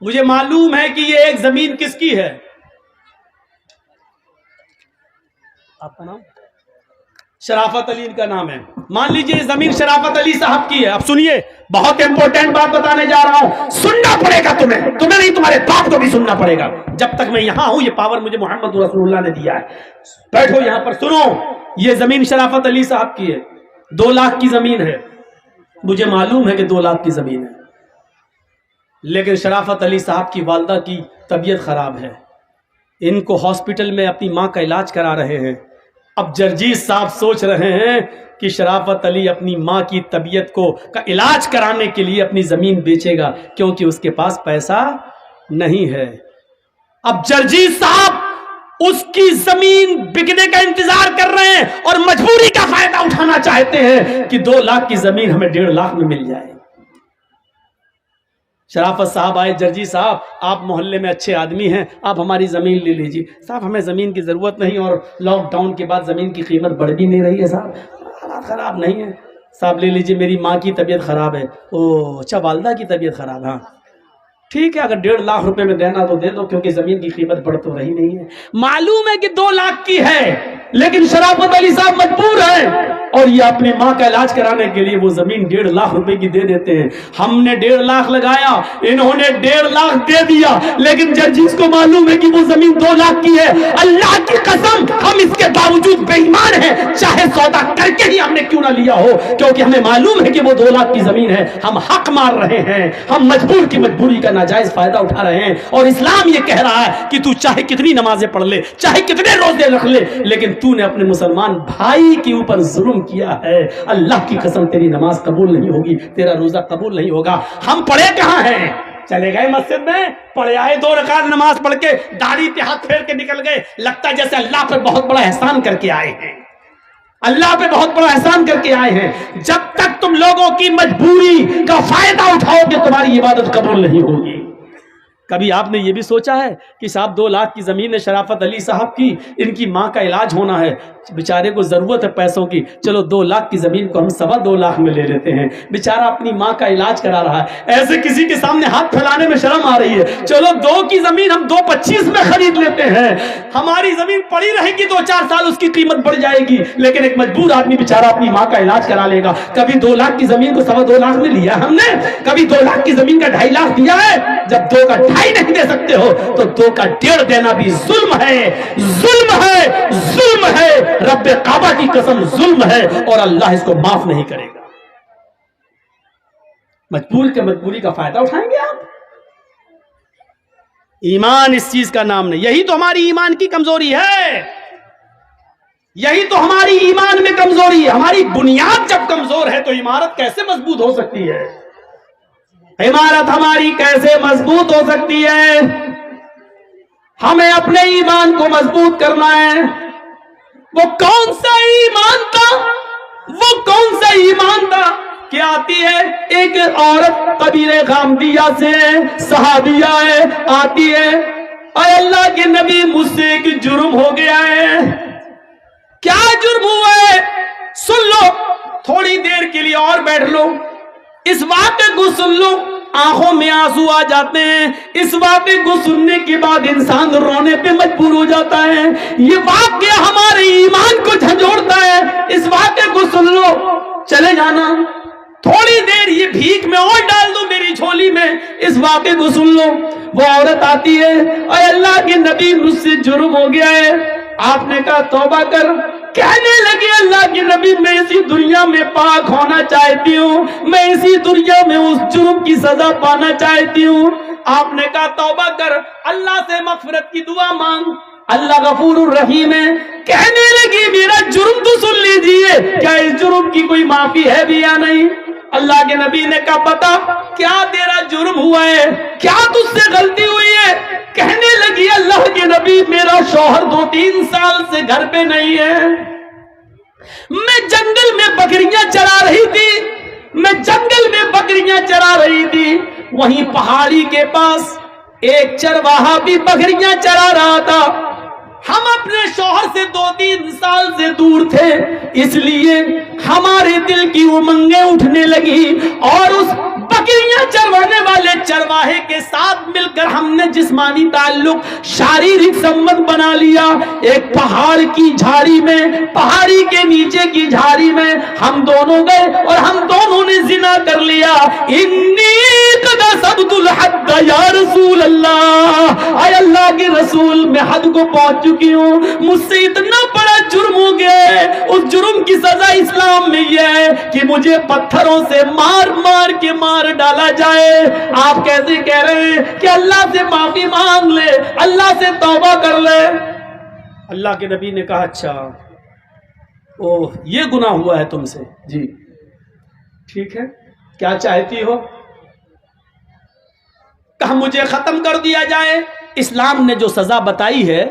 مجھے معلوم ہے کہ یہ ایک زمین کس کی ہے. آپ کا نام شرافت علی ان کا نام ہے. مان لیجئے یہ زمین شرافت علی صاحب کی ہے. اب سنیے, بہت امپورٹنٹ بات بتانے جا رہا ہوں, سننا پڑے گا تمہیں نہیں, تمہارے باپ کو بھی سننا پڑے گا. جب تک میں یہاں ہوں یہ پاور مجھے محمد رسول اللہ نے دیا ہے. بیٹھو یہاں پر, سنو. یہ زمین شرافت علی صاحب کی ہے, 2 لاکھ کی زمین ہے. مجھے معلوم ہے کہ 2 لاکھ کی زمین ہے, لیکن شرافت علی صاحب کی والدہ کی طبیعت خراب ہے. ان کو ہاسپٹل میں اپنی ماں کا علاج کرا رہے ہیں. اب جرجیز صاحب سوچ رہے ہیں کہ شرافت علی اپنی ماں کی طبیعت کا علاج کرانے کے لیے اپنی زمین بیچے گا, کیونکہ اس کے پاس پیسہ نہیں ہے. اب جرجیز صاحب اس کی زمین بکنے کا انتظار کر رہے ہیں اور مجبوری کا فائدہ اٹھانا چاہتے ہیں کہ 2 لاکھ کی زمین ہمیں 1.5 لاکھ میں مل جائے. شرافت صاحب آئے, جرجی صاحب آپ محلے میں اچھے آدمی ہیں, آپ ہماری زمین لے لیجیے. صاحب ہمیں زمین کی ضرورت نہیں, اور لاک ڈاؤن کے بعد زمین کی قیمت بڑھ بھی نہیں رہی ہے صاحب, حالات خراب نہیں ہے. صاحب لے لیجیے, میری ماں کی طبیعت خراب ہے. او اچھا, والدہ کی طبیعت خراب, ہاں ٹھیک ہے, اگر 1.5 لاکھ روپے میں دینا تو دے دو, کیونکہ زمین کی قیمت بڑھ تو رہی نہیں ہے. معلوم ہے کہ 2 لاکھ کی ہے, لیکن شرافت علی صاحب مجبور ہیں اور یہ اپنی ماں کا علاج کرانے کے لیے وہ زمین 1.5 لاکھ روپے کی دے دیتے ہیں. ہم نے 1.5 لاکھ لگایا, انہوں نے 1.5 لاکھ دے دیا, لیکن جرجیز کو معلوم ہے کہ وہ زمین 2 لاکھ کی ہے. اللہ کی قسم ہم اس کے باوجود بے ایمان ہیں, چاہے سودا کر کے ہی ہم نے کیوں نہ لیا ہو, کیونکہ ہمیں معلوم ہے کہ وہ 2 لاکھ کی زمین ہے. ہم حق مار رہے ہیں, ہم مجبور کی مجبوری کا ناجائز فائدہ اٹھا رہے ہیں. اور اسلام یہ کہہ رہا ہے کہ تو چاہے کتنی نمازیں پڑھ لے, چاہے کتنے روزے رکھ لے, لیکن تو نے اپنے مسلمان بھائی کے اوپر ظلم کیا ہے. اللہ کی قسم تیری نماز قبول نہیں ہوگی, تیرا روزہ قبول نہیں ہوگا. ہم پڑھے کہاں ہیں؟ چلے گئے مسجد میں, پڑھے آئے 2 رکعت نماز پڑھ کے داڑھی پہ ہاتھ پھیر کے نکل گئے. لگتا ہے جیسے اللہ پر بہت بڑا احسان کر کے آئے ہیں, اللہ پہ بہت بڑا احسان کر کے آئے ہیں. جب تک تم لوگوں کی مجبوری کا فائدہ اٹھاؤ گے تمہاری عبادت قبول نہیں ہوگی. کبھی آپ نے یہ بھی سوچا ہے کہ صاحب 2 لاکھ کی زمین ہے شرافت علی صاحب کی, ان کی ماں کا علاج ہونا ہے, بیچارے کو ضرورت ہے پیسوں کی, چلو 2 لاکھ کی زمین کو ہم 2.25 لاکھ میں لے لیتے ہیں. بیچارہ اپنی ماں کا علاج کرا رہا ہے, ایسے کسی کے سامنے ہاتھ پھیلانے میں شرم آ رہی ہے. چلو 2 کی زمین ہم 2.25 میں خرید لیتے ہیں, ہماری زمین پڑی رہے گی 2-4 سال, اس کی قیمت بڑھ جائے گی, لیکن ایک مجبور آدمی بیچارہ اپنی ماں کا علاج کرا لے گا. کبھی 2 لاکھ کی زمین کو 2.25 لاکھ میں لیا ہم نے, کبھی 2 لاکھ کی زمین کا 2.5 لاکھ دیا ہے. جب 2 کا 2.5 نہیں دے سکتے ہو تو 2 کا 1.5 دینا بھی ظلم ہے, ظلم ہے, ظلم ہے. رب کعبہ کی قسم ظلم ہے, اور اللہ اس کو معاف نہیں کرے گا. مجبور کے مجبوری کا فائدہ اٹھائیں گے آپ. ایمان اس چیز کا نام نہیں. یہی تو ہماری ایمان کی کمزوری ہے, یہی تو ہماری ایمان میں کمزوری ہے. ہماری بنیاد جب کمزور ہے تو عمارت کیسے مضبوط ہو سکتی ہے؟ عمارت ہماری کیسے مضبوط ہو سکتی ہے؟ ہمیں اپنے ایمان کو مضبوط کرنا ہے. وہ کون سا ایمان تھا, وہ کون سا ایمان تھا کہ آتی ہے ایک عورت قبیلہ غامدیہ سے, صحابیہ ہے, آتی ہے, اے اللہ کے نبی مجھ سے ایک جرم ہو گیا ہے. کیا جرم ہوا ہے؟ سن لو, تھوڑی دیر کے لیے اور بیٹھ لو, اس واقعے کو سن لو. آنکھوں میں آنسو آ جاتے ہیں. اس واقعے کو سننے کے بعد انسان رونے پہ مجبور ہو جاتا ہے. یہ واقعہ ہمارے ایمان کو جھنجھوڑتا ہے. اس واقعے کو سن لو, چلے جانا تھوڑی دیر, یہ بھیک میں اور ڈال دو میری جھولی میں. اس واقعے کو سن لو. وہ عورت آتی ہے, اے اللہ کے نبی مجھ سے جرم ہو گیا ہے. آپ نے کہا توبہ کر, کہنے لگے اللہ کے نبی میں اسی دنیا میں پاک ہونا چاہتی ہوں, میں اسی دنیا میں اس جرم کی سزا پانا چاہتی ہوں. آپ نے کہا توبہ کر, اللہ سے مغفرت کی دعا مانگ, اللہ غفور الرحیم ہے. کہنے لگی میرا جرم تو سن لیجئے, کیا اس جرم کی کوئی معافی ہے بھی یا نہیں؟ اللہ کے نبی نے کہا بتا کیا تیرا جرم ہوا ہے, کیا تجھ سے غلطی ہوئی ہے؟ کہنے لگی اللہ کے نبی میرا شوہر 2-3 سال سے گھر پہ نہیں ہے, میں جنگل میں بکریاں چرا رہی تھی, میں جنگل میں بکریاں چرا رہی تھی, وہیں پہاڑی کے پاس ایک چرواہا بھی بکریاں چرا رہا تھا. ہم اپنے شوہر سے 2-3 سال سے دور تھے, اس لیے ہمارے دل کی امنگیں اٹھنے لگی اور اس بکریاں چروانے والے چرواہے کے ساتھ مل کر ہم نے جسمانی تعلق, شاریرک سمبند بنا لیا. ایک پہاڑ کی جھاڑی میں, پہاڑی کے نیچے کی جھاڑی میں ہم دونوں گئے اور ہم دونوں نے زنا کر لیا. انی قد صبت الحد یا رسول اللہ, اے اللہ کے رسول میں حد کو پہنچ چکی ہوں, مجھ سے اتنا بڑا جرم ہو گیا ہے. اس جرم کی سزا اسلام میں یہ ہے کہ مجھے پتھروں سے مار مار کے مار ڈالا جائے. آپ کیسے کہہ رہے ہیں کہ اللہ سے معافی مانگ لے, اللہ سے توبہ کر لے؟ اللہ کے نبی نے کہا اچھا اوہ یہ گناہ ہوا ہے تم سے, جی ٹھیک ہے, کیا چاہتی ہو؟ کہا مجھے ختم کر دیا جائے. اسلام نے جو سزا بتائی ہے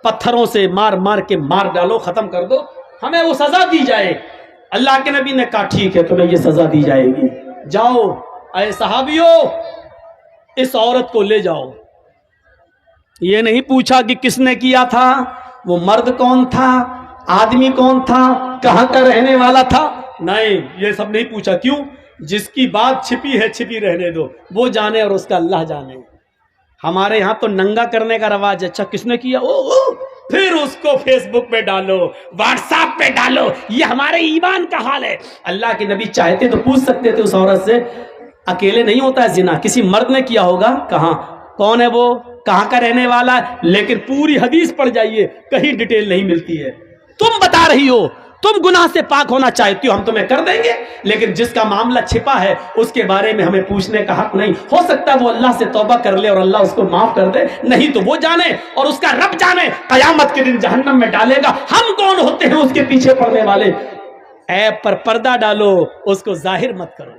پتھروں سے مار مار کے مار ڈالو, ختم کر دو, ہمیں وہ سزا دی جائے. اللہ کے نبی نے کہا ٹھیک ہے تمہیں یہ سزا دی جائے گی, جاؤ اے صحابیوں اس عورت کو لے جاؤ. یہ نہیں پوچھا کہ کس نے کیا تھا, وہ مرد کون تھا, آدمی کون تھا, کہاں کا رہنے والا تھا, نہیں یہ سب نہیں پوچھا. کیوں؟ جس کی بات چھپی ہے چھپی رہنے دو, وہ جانے اور اس کا اللہ جانے. ہمارے یہاں تو ننگا کرنے کا رواج ہے, اچھا کس نے کیا, پھر اس کو فیس بک پہ ڈالو, واٹس ایپ پہ ڈالو. یہ ہمارے ایمان کا حال ہے. اللہ کے نبی چاہتے تو پوچھ سکتے تھے اس عورت سے, اکیلے نہیں ہوتا ہے زنا, کسی مرد نے کیا ہوگا, کہاں, کون ہے وہ, کہاں کا رہنے والا ہے, لیکن پوری حدیث پڑھ جائیے کہیں ڈیٹیل نہیں ملتی ہے. تم بتا رہی ہو تم گناہ سے پاک ہونا چاہتی ہو, ہم تمہیں کر دیں گے, لیکن جس کا معاملہ چھپا ہے اس کے بارے میں ہمیں پوچھنے کا حق نہیں. ہو سکتا ہے وہ اللہ سے توبہ کر لے اور اللہ اس کو معاف کر دے, نہیں تو وہ جانے اور اس کا رب جانے, قیامت کے دن جہنم میں ڈالے گا. ہم کون ہوتے ہیں اس کے پیچھے پڑنے والے؟ عیب پر پردہ ڈالو, اس کو ظاہر مت کرو,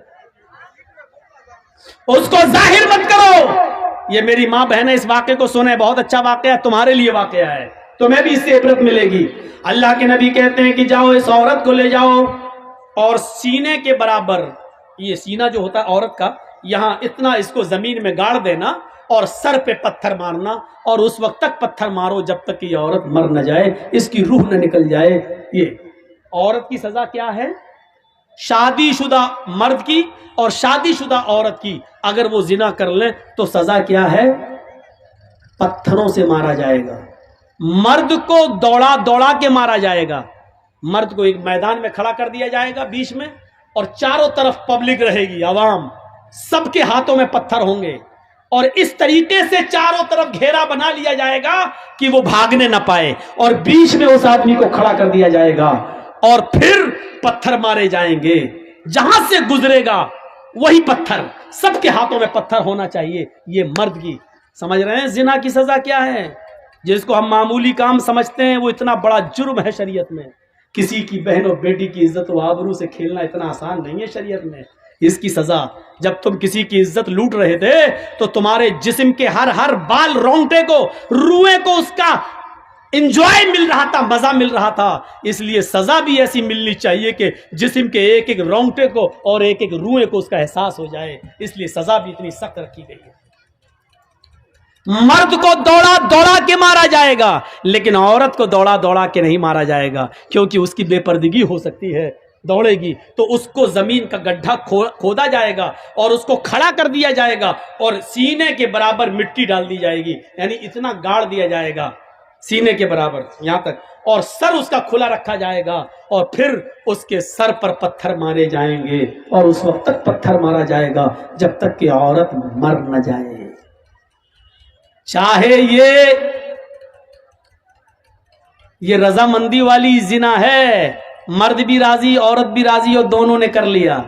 اس کو ظاہر مت کرو. یہ میری ماں بہن اس واقعے کو سنے, بہت اچھا واقعہ ہے, تمہارے لیے واقعہ ہے, تمہیں بھی اس سے عبرت ملے گی. اللہ کے نبی کہتے ہیں کہ جاؤ اس عورت کو لے جاؤ اور سینے کے برابر, یہ سینہ جو ہوتا ہے عورت کا, یہاں اتنا اس کو زمین میں گاڑ دینا اور سر پہ پتھر مارنا, اور اس وقت تک پتھر مارو جب تک کہ یہ عورت مر نہ جائے, اس کی روح نہ نکل جائے. یہ عورت کی سزا کیا ہے؟ شادی شدہ مرد کی اور شادی شدہ عورت کی اگر وہ زنا کر لیں تو سزا کیا ہے؟ پتھروں سے مارا جائے گا. مرد کو دوڑا دوڑا کے مارا جائے گا. مرد کو ایک میدان میں کھڑا کر دیا جائے گا بیچ میں, اور چاروں طرف پبلک رہے گی, عوام, سب کے ہاتھوں میں پتھر ہوں گے, اور اس طریقے سے چاروں طرف گھیرا بنا لیا جائے گا کہ وہ بھاگنے نہ پائے, اور بیچ میں اس آدمی کو کھڑا کر دیا جائے گا, اور پھر پتھر مارے جائیں گے. جہاں سے گزرے گا وہی پتھر, سب کے ہاتھوں میں پتھر ہونا چاہیے. یہ مرد کی, سمجھ رہے ہیں زنا کی سزا کیا ہے؟ جس کو ہم معمولی کام سمجھتے ہیں وہ اتنا بڑا جرم ہے شریعت میں. کسی کی بہن اور بیٹی کی عزت و آبرو سے کھیلنا اتنا آسان نہیں ہے شریعت میں. اس کی سزا, جب تم کسی کی عزت لوٹ رہے تھے تو تمہارے جسم کے ہر بال رونگٹے کو, روئے کو اس کا انجوائے مل رہا تھا, مزہ مل رہا تھا. اس لیے سزا بھی ایسی ملنی چاہیے کہ جسم کے ایک ایک رونگٹے کو اور ایک ایک روئے کو اس کا احساس ہو جائے. اس لیے سزا بھی اتنی سخت رکھی گئی ہے. مرد کو دوڑا دوڑا کے مارا جائے گا, لیکن عورت کو دوڑا دوڑا کے نہیں مارا جائے گا, کیونکہ اس کی بے پردگی ہو سکتی ہے. دوڑے گی تو اس کو زمین کا گڈھا کھودا جائے گا اور اس کو کھڑا کر دیا جائے گا اور سینے کے برابر مٹی ڈال دی جائے گی, یعنی اتنا گاڑ دیا جائے گا سینے کے برابر یہاں تک, اور سر اس کا کھلا رکھا جائے گا, اور پھر اس کے سر پر پتھر مارے جائیں گے, اور اس وقت تک پتھر مارا جائے گا جب تک کہ عورت مر نہ جائے. چاہے یہ رضامندی والی زنا ہے، مرد بھی راضی عورت بھی راضی اور دونوں نے کر لیا.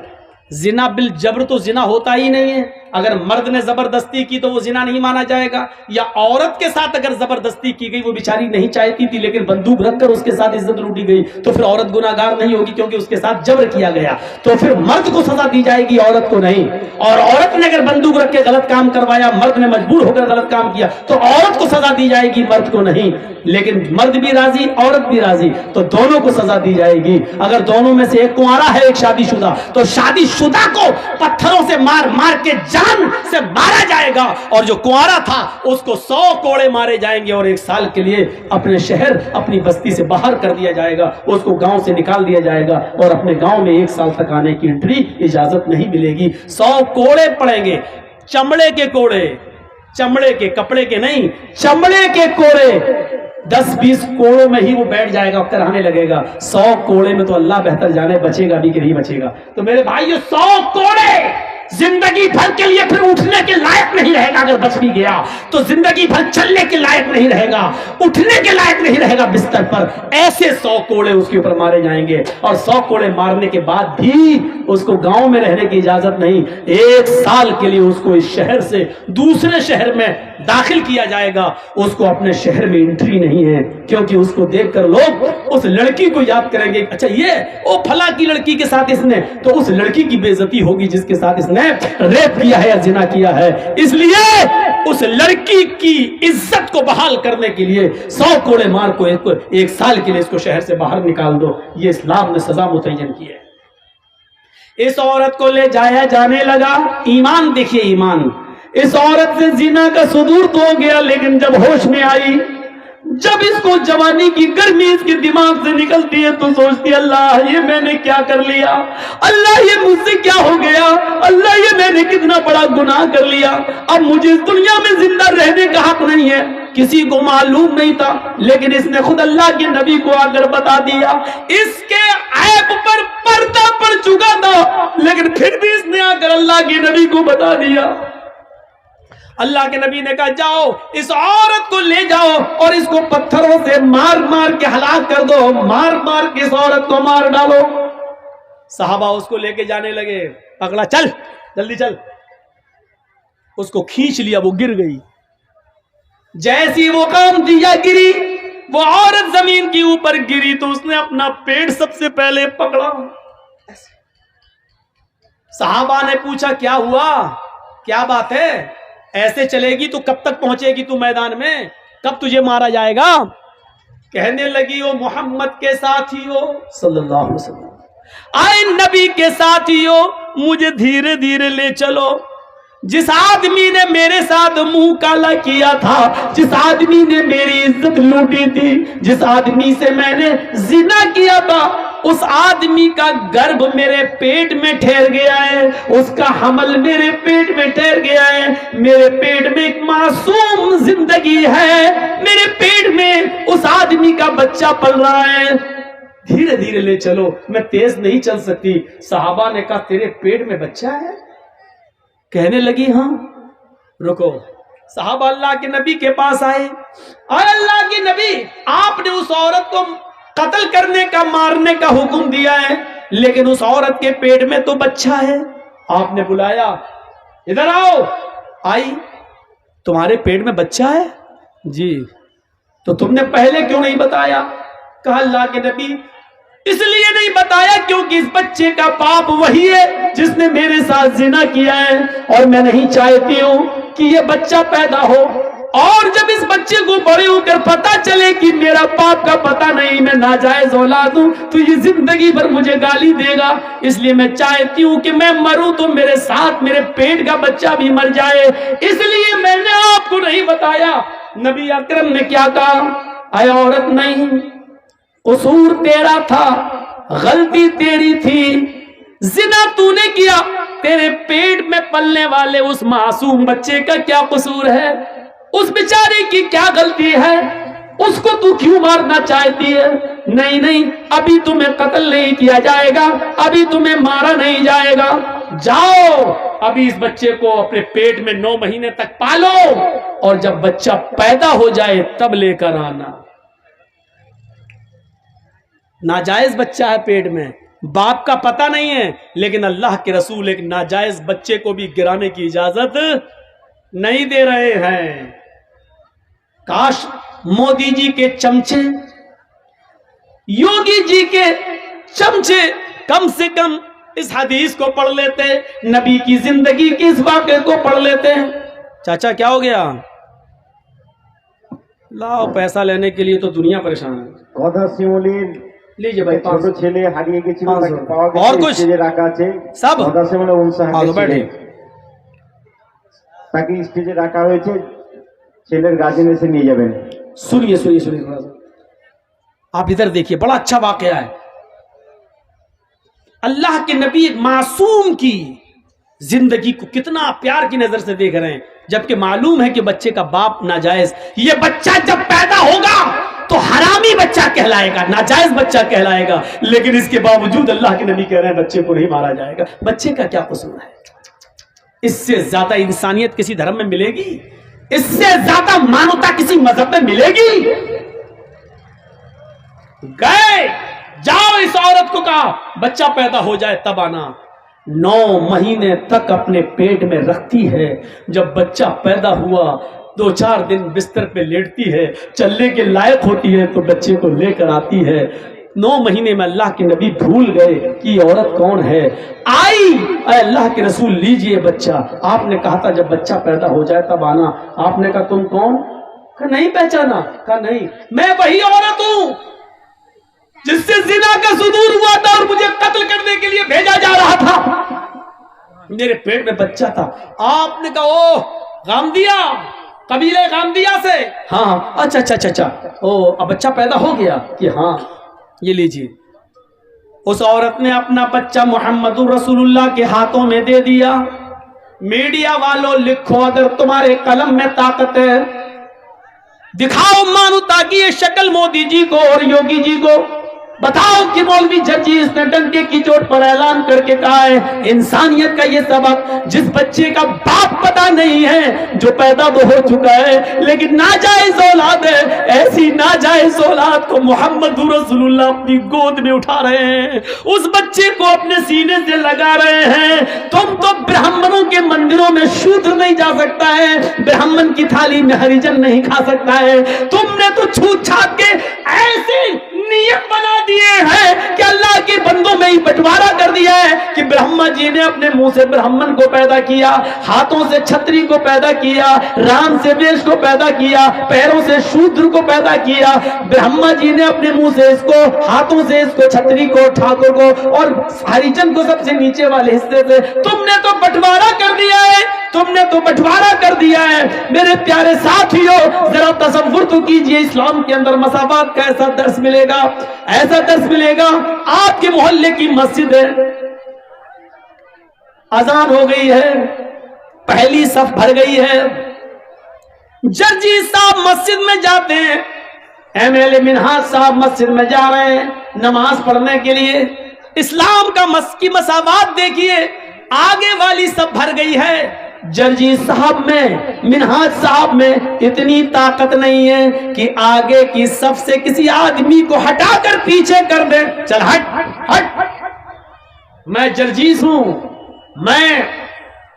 زنا بالجبر تو زنا ہوتا ہی نہیں ہے. اگر مرد نے زبردستی کی تو وہ زنا نہیں مانا جائے گا، یا عورت کے ساتھ اگر زبردستی کی گئی، وہ بیچاری نہیں چاہتی تھی لیکن بندوق رکھ کر اس کے ساتھ عزت لوٹی گئی، تو پھر عورت گناہگار نہیں ہوگی کیونکہ اس کے ساتھ جبر کیا گیا. تو پھر مرد کو سزا دی جائے گی، عورت کو نہیں. اور عورت نے اگر بندوق رکھ کے غلط کام کروایا، مرد نے مجبور ہو کر غلط کام کیا، تو عورت کو سزا دی جائے گی، مرد کو نہیں. لیکن مرد بھی راضی عورت بھی راضی تو دونوں کو سزا دی جائے گی. اگر دونوں میں سے ایک کنوارا ہے ایک شادی شدہ، تو شادی شدہ کو پتھروں سے مار مار کے جان سے مارا جائے گا، اور جو کنوارا تھا اس کو 100 کوڑے مارے جائیں گے، اور 1 سال کے لیے اپنے شہر اپنی بستی سے باہر کر دیا جائے گا. اس کو گاؤں سے نکال دیا جائے گا، اور اپنے گاؤں میں 1 سال تک آنے کی انٹری اجازت نہیں ملے گی. 100 کوڑے پڑیں گے، چمڑے کے کوڑے، چمڑے کے، کپڑے کے نہیں، چمڑے کے کوڑے. 10-20 کوڑوں میں ہی وہ بیٹھ جائے گا، کرانے لگے گا. 100 کوڑے میں تو اللہ بہتر جانے بچے گا بھی کہ نہیں بچے گا. تو میرے بھائی، یہ 100 کوڑے زندگی بھر کے لیے پھر اٹھنے کے لائق نہیں رہے گا. اگر بچ بھی گیا تو زندگی بھر چلنے کے لائق نہیں رہے گا، اٹھنے کے لائق نہیں رہے گا بستر پر. ایسے 100 کوڑے اس کے اوپر مارے جائیں گے، اور 100 کوڑے مارنے کے بعد بھی اس کو گاؤں میں رہنے کی اجازت نہیں. 1 سال کے لیے اس کو اس شہر سے دوسرے شہر میں داخل کیا جائے گا. اس کو اپنے شہر میں انٹری نہیں ہے، کیونکہ اس کو دیکھ کر لوگ اس لڑکی کو یاد کریں گے. اچھا، یہ وہ پھلا کی لڑکی کے ساتھ اس نے، تو اس لڑکی کی بے عزتی ہوگی جس کے ساتھ اس نے ریپ کیا ہے یا زنا کیا ہے. اس لیے اس لڑکی کی عزت کو بحال کرنے کے لیے 100 کوڑے مار کو 1 سال کے لیے اس کو شہر سے باہر نکال دو. یہ اسلام نے سزا متعین کی ہے. اس عورت کو لے جایا جانے لگا. ایمان دیکھیے، ایمان. اس عورت سے زنا کا صدور تو ہو گیا، لیکن جب ہوش میں آئی، جب اس کو جوانی کی گرمی اس کے دماغ سے نکلتی ہے، تو سوچتی ہے، اللہ یہ میں نے کیا کر لیا، اللہ یہ مجھ سے کیا ہو گیا، اللہ یہ میں نے کتنا بڑا گناہ کر لیا. اب مجھے اس دنیا میں زندہ رہنے کا حق نہیں ہے. کسی کو معلوم نہیں تھا، لیکن اس نے خود اللہ کے نبی کو آ کر بتا دیا. اس کے عیب پر پردہ پڑ چکا تھا، لیکن پھر بھی اس نے آ کر اللہ کے نبی کو بتا دیا. اللہ کے نبی نے کہا، جاؤ اس عورت کو لے جاؤ اور اس کو پتھروں سے مار مار کے ہلاک کر دو، مار مار کے اس عورت کو مار ڈالو. صحابہ اس کو لے کے جانے لگے. پکڑا، چل جلدی چل. اس کو کھینچ لیا، وہ گر گئی. جیسی وہ کام دیا گری، وہ عورت زمین کے اوپر گری تو اس نے اپنا پیٹ سب سے پہلے پکڑا. صحابہ نے پوچھا، کیا ہوا، کیا بات ہے، ایسے چلے گی تو کب تک پہنچے گی تو میدان میں، کب تجھے مارا جائے گا؟ کہنے لگی، وہ محمد کے ساتھی ہو صلی اللہ علیہ وسلم، آئے نبی کے ساتھی ہو، مجھے دھیرے دھیرے لے چلو. جس آدمی نے میرے ساتھ منہ کالا کیا تھا، جس آدمی نے میری عزت لوٹی تھی، جس آدمی سے میں نے زنا کیا تھا، اس آدمی کا گرب میرے پیٹ میں ٹھہر گیا ہے، اس کا حمل میرے پیٹ میں ٹھہر گیا ہے. میرے پیٹ میں ایک معصوم زندگی ہے، میرے پیٹ میں اس آدمی کا بچہ پل رہا ہے. دھیرے دھیرے لے چلو، میں تیز نہیں چل سکتی. صحابہ نے کہا، تیرے پیٹ میں بچہ ہے؟ کہنے لگی، ہاں. رکو. صحابہ اللہ کے نبی کے پاس آئے. اے اللہ کے نبی، آپ نے اس عورت کو قتل کرنے کا، مارنے کا حکم دیا ہے، لیکن اس عورت کے پیٹ میں تو بچہ ہے. آپ نے بلایا، ادھر آؤ. آئی. تمہارے پیٹ میں بچہ ہے؟ جی. تو تم نے پہلے کیوں نہیں بتایا؟ کہا، اللہ کے نبی، اس لیے نہیں بتایا کیونکہ اس بچے کا باپ وہی ہے جس نے میرے ساتھ زنا کیا ہے، اور میں نہیں چاہتی ہوں کہ یہ بچہ پیدا ہو، اور جب اس بچے کو بڑے ہو کر پتا چلے کہ میرا باپ کا پتہ نہیں، میں ناجائز اولاد ہوں، تو یہ زندگی بھر مجھے گالی دے گا. اس لیے میں چاہتی ہوں کہ میں مروں تو میرے ساتھ میرے پیٹ کا بچہ بھی مر جائے، اس لیے میں نے آپ کو نہیں بتایا. نبی اکرم نے کیا کہا، اے عورت، نہیں، قصور تیرا تھا، غلطی تیری تھی، زنا تو نے کیا، تیرے پیٹ میں پلنے والے اس معصوم بچے کا کیا قصور ہے، اس بیچارے کی کیا غلطی ہے، اس کو تو کیوں مارنا چاہتی ہے؟ نہیں نہیں، ابھی تمہیں قتل نہیں کیا جائے گا، ابھی تمہیں مارا نہیں جائے گا. جاؤ ابھی اس بچے کو اپنے پیٹ میں 9 مہینے تک پالو، اور جب بچہ پیدا ہو جائے تب لے کر آنا. ناجائز بچہ ہے پیٹ میں، باپ کا پتہ نہیں ہے، لیکن اللہ کے رسول ایک ناجائز بچے کو بھی گرانے کی اجازت نہیں دے رہے ہیں۔ کاش مودی جی کے چمچے، یوگی جی کے چمچے کم سے کم اس حدیث کو پڑھ لیتے، نبی کی زندگی کی اس واقعے کو پڑھ لیتے۔ چاچا کیا ہو گیا؟ لاؤ پیسہ لینے کے لیے تو دنیا پریشان ہے۔ لیجیے بھائی، ছোট ছেলে হারিয়ে গেছিল, তাকে পাওয়া اور গেছে, کچھ স্টেজে রাখা আছে। سب গদাসিমলে آگے بیٹھے۔ তাকে স্টেজে রাখা হয়েছে, ছেলের গার্জেন এসে নিয়ে যাবেন। سنیے سنیے سنیے تھوڑا سا، آپ ادھر دیکھیے، بڑا اچھا واقعہ ہے۔ اللہ کے نبی ایک معصوم کی زندگی کو کتنا پیار کی نظر سے دیکھ رہے ہیں، جبکہ معلوم ہے کہ بچے کا باپ ناجائز، یہ بچہ جب پیدا ہوگا تو حرامی بچہ کہلائے گا، ناجائز بچہ کہلائے گا، لیکن اس کے باوجود اللہ کے نبی کہہ رہے ہیں بچے کو نہیں مارا جائے گا۔ بچے کا کیا قصور ہے؟ اس سے زیادہ انسانیت کسی دھرم میں ملے گی؟ اس سے زیادہ مانوتا کسی مذہب میں ملے گی؟ گئے، جاؤ اس عورت کو کہا بچہ پیدا ہو جائے تب آنا۔ 9 مہینے تک اپنے پیٹ میں رکھتی ہے، جب بچہ پیدا ہوا 2-4 دن بستر پہ لیٹتی ہے، چلنے کے لائق ہوتی ہے تو بچے کو لے کر آتی ہے۔ 9 مہینے میں اللہ کے نبی بھول گئے کہ یہ عورت کون ہے۔ آئی، اے اللہ کے رسول لیجئے بچہ، آپ نے کہا تھا جب بچہ پیدا ہو جائے تب آنا، آپ نے کہا تم کون؟ کہا نہیں پہچانا، کہا نہیں میں وہی عورت ہوں جس سے زنا کا صدور ہوا تھا اور مجھے قتل کرنے کے لیے بھیجا جا رہا تھا، میرے پیٹ میں بچہ تھا۔ آپ نے کہا او غامدیہ، قبیلہ غامدیہ سے؟ ہاں اچھا اچھا اچھا اچھا، او اب بچہ پیدا ہو گیا؟ کہ ہاں، یہ لیجیے۔ اس عورت نے اپنا بچہ محمد رسول اللہ کے ہاتھوں میں دے دیا۔ میڈیا والوں لکھو، اگر تمہارے قلم میں طاقت ہے دکھاؤ مانوتا کی یہ شکل مودی جی کو اور یوگی جی کو، بتاؤ کہ مولوی جرجی اس نے ڈنڈے کی چوٹ پر اعلان کر کے کہا ہے انسانیت کا یہ سبق، جس بچے کا باپ پتہ نہیں ہے، جو پیدا تو ہو چکا ہے لیکن ناجائز اولاد ہے، ایسی ناجائز اولاد کو محمد رسول اللہ اپنی گود میں اٹھا رہے ہیں، اس بچے کو اپنے سینے سے لگا رہے ہیں۔ تم تو برہمنوں کے مندروں میں شودر نہیں جا سکتا ہے، برہمن کی تھالی میں ہریجن نہیں کھا سکتا ہے، تم نے تو چھوت چھات کے ایسے نیت بنا دیے ہیں کہ اللہ کے بندوں میں ہی بٹوارا کر دیا ہے کہ برہما جی نے اپنے منہ سے برہمن کو پیدا کیا، ہاتھوں سے چھتری کو پیدا کیا، رام سے ویش کو پیدا کیا، پیروں سے شودر کو پیدا کیا۔ برہما جی نے اپنے منہ سے اس کو، ہاتھوں سے اس کو، چھتری کو، ٹھاکر کو اور ہریجن کو سب سے نیچے والے حصے سے، تم نے تو بٹوارا کر دیا ہے، تم نے تو بٹوارا کر دیا ہے۔ میرے پیارے ساتھیوں، ذرا تصور تو کیجئے اسلام کے اندر مساوات کا ایسا درس ملے گا، ایسا درس ملے گا۔ آپ کے محلے کی مسجد ہے، اذان ہو گئی ہے، پہلی صف بھر گئی ہے، جرجی صاحب مسجد میں جاتے ہیں، ایم ایل اے منہاج صاحب مسجد میں جا رہے ہیں نماز پڑھنے کے لیے۔ اسلام کا کی مساوات دیکھیے، آگے والی صف بھر گئی ہے، جرجی صاحب میں، منہاج صاحب میں اتنی طاقت نہیں ہے کہ آگے کی صف سے کسی آدمی کو ہٹا کر پیچھے کر دے، چل ہٹ ہٹ ہٹ، میں جرجیس ہوں، میں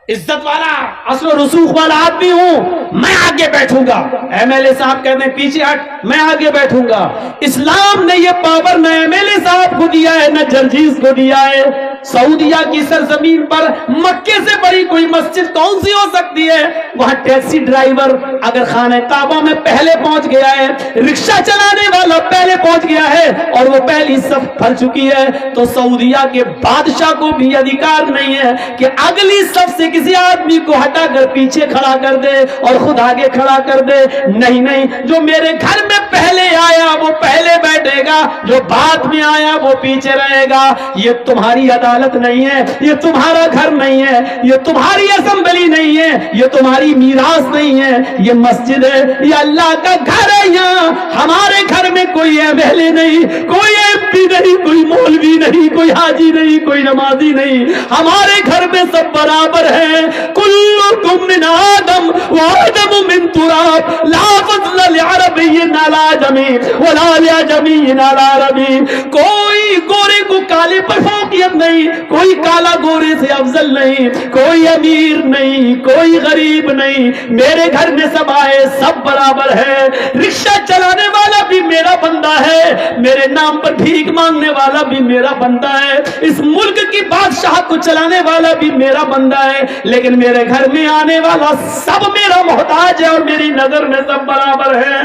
عزت والا اصل و رسوخ والا آدمی ہوں، میں آگے بیٹھوں گا۔ ایم ایل اے صاحب کہتے ہیں پیچھے ہٹ، میں آگے بیٹھوں گا۔ اسلام نے یہ پاور نہ ایم ایل اے صاحب کو دیا ہے نہ جرجیس کو دیا ہے۔ سعودیہ کی سرزمین پر مکے سے بڑی کوئی مسجد کون سی ہو سکتی ہے؟ وہاں ٹیکسی ڈرائیور اگر خانہ کعبہ میں پہلے پہنچ گیا ہے، رکشہ چلانے والا پہلے پہنچ گیا ہے اور وہ پہلی صف بھر چکی ہے، تو سعودیہ کے بادشاہ کو بھی ادھیکار نہیں ہے کہ اگلی صف سے کسی آدمی کو ہٹا کر پیچھے کھڑا کر دے اور خود آگے کھڑا کر دے۔ نہیں نہیں، جو میرے گھر میں پہلے آیا وہ پہلے بیٹھے گا، جو بعد میں آیا وہ پیچھے رہے گا۔ یہ تمہاری عدالت نہیں ہے، یہ تمہارا گھر نہیں ہے، یہ تمہاری اسمبلی نہیں ہے، یہ تمہاری میراث نہیں ہے، یہ مسجد ہے، یہ اللہ کا گھر ہے۔ یہاں ہمارے گھر میں کوئی ایم ایل اے نہیں، کوئی ایم پی نہیں، کوئی مولوی نہیں، کوئی حاجی نہیں، کوئی نمازی نہیں، ہمارے گھر میں سب برابر ہیں۔ کلکم من آدم وآدم من تراب لا فضل لعربی علی عجمی ولا لعجمی علی عربی. کوئی گورے کو کالے پر فوقیت نہیں, کوئی کالا گورے سے افضل نہیں, کوئی امیر نہیں, کوئی غریب نہیں. میرے گھر میں سب آئے سب برابر ہے. رکشہ چلانے والا بھی میرا بندہ ہے, میرے نام پر بھیک مانگنے والا بھی میرا بندہ ہے, اس ملک کی بادشاہ کو چلانے والا بھی میرا بندہ ہے, لیکن میرے گھر میں آنے والا سب میرا محتاج ہے, اور میری نظر میں سب برابر ہے,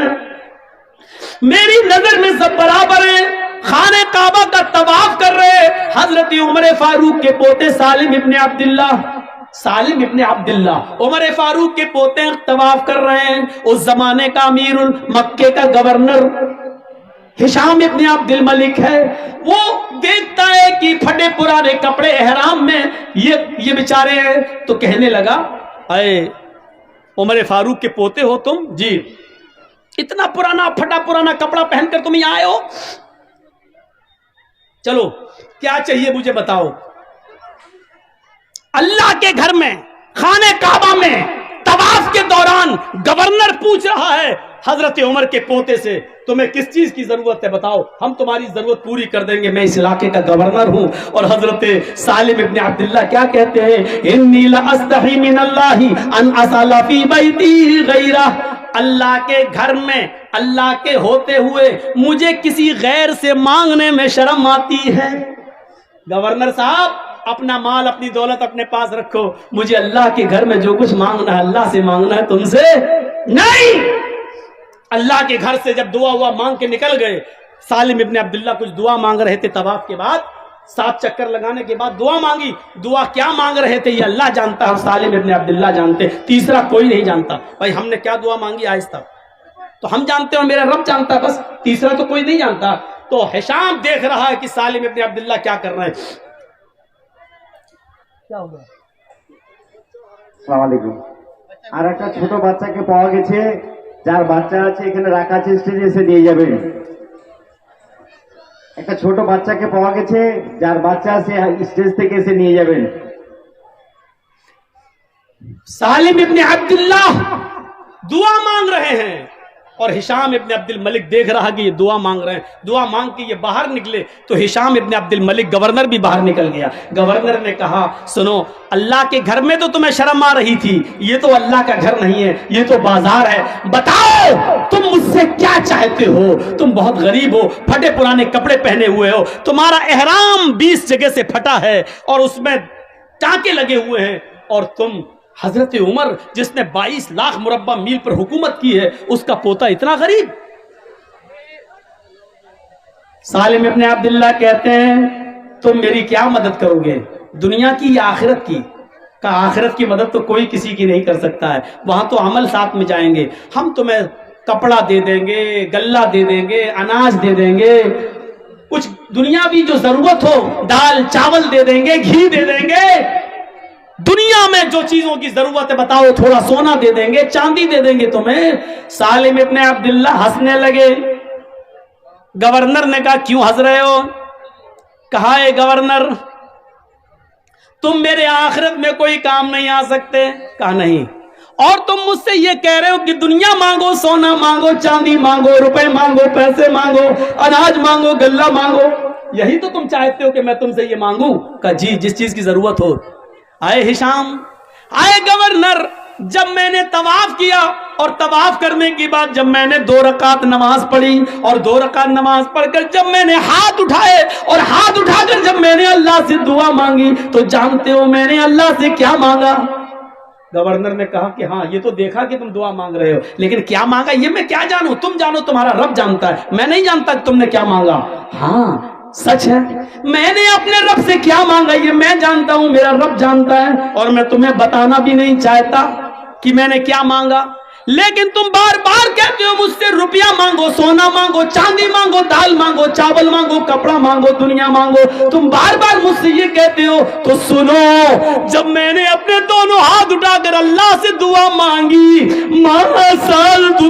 میری نظر میں سب برابر ہے. خانہ کعبہ کا طواف کر رہے حضرت عمر فاروق کے پوتے سالم ابن عبداللہ عمر فاروق کے پوتے طواف کر رہے ہیں. اس زمانے کا امیر مکے کا گورنر ہشام ابن عبد الملک ہے. وہ دیکھتا ہے کہ پھٹے پرانے کپڑے احرام میں یہ بیچارے ہیں, تو کہنے لگا اے عمر فاروق کے پوتے ہو تم؟ جی. اتنا پرانا پھٹا پرانا کپڑا پہن کر تم یہاں آئے ہو, چلو کیا چاہیے مجھے بتاؤ. اللہ کے گھر میں خانہ کعبہ میں طواف کے دوران گورنر پوچھ رہا ہے حضرت عمر کے پوتے سے تمہیں کس چیز کی ضرورت ہے, بتاؤ ہم تمہاری ضرورت پوری کر دیں گے, میں اس علاقے کا گورنر ہوں. اور حضرت سالم ابن عبداللہ کیا کہتے ہیں, انی لاستحی من اللہ ان اسال فی بیتی غیرہ. اللہ کے گھر میں اللہ کے ہوتے ہوئے مجھے کسی غیر سے مانگنے میں شرم آتی ہے. گورنر صاحب اپنا مال اپنی دولت اپنے پاس رکھو, مجھے اللہ کے گھر میں جو کچھ مانگنا ہے اللہ سے مانگنا ہے, تم سے نہیں. اللہ کے گھر سے جب دعا ہوا مانگ کے نکل گئے. سالم ابن عبداللہ کچھ دعا مانگ رہے تھے طواف کے بعد, 7 چکر لگانے کے بعد دعا مانگی. دعا کیا مانگ رہے تھے یہ اللہ جانتا ہے, سالم ابن عبداللہ جانتے, تیسرا کوئی نہیں جانتا. بھائی ہم نے کیا دعا مانگی آہستہ تو ہم جانتے ہیں, میرا رب جانتا ہے, بس تیسرا تو کوئی نہیں جانتا. تو ہشام دیکھ رہا ہے کہ سالم ابن عبداللہ کیا کر رہے ہیں. کیا ہو گیا؟ আসসালামু আলাইকুম. আর একটা ছোট বাচ্চাকে পাওয়া গেছে, যার বাচ্চা আছে এখানে রাখা আছে, স্টেজে এসে নিয়ে যাবেন. একটা ছোট বাচ্চাকে পাওয়া গেছে, যার বাচ্চা আছে স্টেজ থেকে এসে নিয়ে যাবেন. سالم ابن عبداللہ دعا مانگ رہے ہیں اور ہشام ابن عبد الملک دیکھ رہا کہ یہ دعا مانگ رہے ہیں. دعا مانگ کے یہ باہر نکلے تو ہشام ابن عبد الملک گورنر بھی باہر نکل گیا. گورنر نے کہا سنو, اللہ کے گھر میں تو تمہیں شرم آ رہی تھی, یہ تو اللہ کا گھر نہیں ہے, یہ تو بازار ہے. بتاؤ تم مجھ سے کیا چاہتے ہو؟ تم بہت غریب ہو, پھٹے پرانے کپڑے پہنے ہوئے ہو, تمہارا احرام 20 جگہ سے پھٹا ہے اور اس میں ٹانکے لگے ہوئے ہیں, اور تم حضرت عمر جس نے 22 لاکھ مربع میل پر حکومت کی ہے اس کا پوتا اتنا غریب. سالم ابن عبداللہ کہتے ہیں تم میری کیا مدد کرو گے, دنیا کی یا آخرت کی؟ کہا آخرت کی مدد تو کوئی کسی کی نہیں کر سکتا ہے, وہاں تو عمل ساتھ میں جائیں گے. ہم تمہیں کپڑا دے دیں گے, غلہ دے دیں گے, اناج دے دیں گے, کچھ دنیاوی جو ضرورت ہو, دال چاول دے دیں گے, گھی دے دیں گے, دنیا میں جو چیزوں کی ضرورت ہے بتاؤ, تھوڑا سونا دے دیں گے, چاندی دے دیں گے تمہیں. سالم ابن عبداللہ ہنسنے لگے. گورنر نے کہا کیوں ہنس رہے ہو؟ کہا اے گورنر تم میرے آخرت میں کوئی کام نہیں آ سکتے. کہا نہیں, اور تم مجھ سے یہ کہہ رہے ہو کہ دنیا مانگو, سونا مانگو, چاندی مانگو, روپے مانگو, پیسے مانگو, اناج مانگو, غلہ مانگو, یہی تو تم چاہتے ہو کہ میں تم سے یہ مانگوں؟ کہا جی, جس چیز کی ضرورت ہو. آئے ہشام, آئے گورنر, جب میں نے طواف کیا اور طواف کرنے کے بعد جب میں نے 2 رکعت نماز پڑھی اور 2 رکعت نماز پڑھ کر جب میں نے ہاتھ اٹھائے اور ہاتھ اٹھا کر جب میں نے اللہ سے دعا مانگی تو جانتے ہو میں نے اللہ سے کیا مانگا؟ گورنر نے کہا کہ ہاں یہ تو دیکھا کہ تم دعا مانگ رہے ہو, لیکن کیا مانگا یہ میں کیا جانوں, تم جانو, تمہارا رب جانتا ہے, میں نہیں جانتا کہ تم نے کیا مانگا. ہاں سچ ہے, میں نے اپنے رب سے کیا مانگا یہ میں جانتا ہوں, میرا رب جانتا ہے, اور میں تمہیں بتانا بھی نہیں چاہتا کہ میں نے کیا مانگا. لیکن تم بار بار کہتے ہو مجھ سے روپیہ مانگو, سونا مانگو, چاندی مانگو, دال مانگو, چاول مانگو, کپڑا مانگو, دنیا مانگو, تم بار بار مجھ سے یہ کہتے ہو. تو سنو, جب میں نے اپنے دونوں ہاتھ اٹھا کر اللہ سے دعا مانگی, ماں سال تو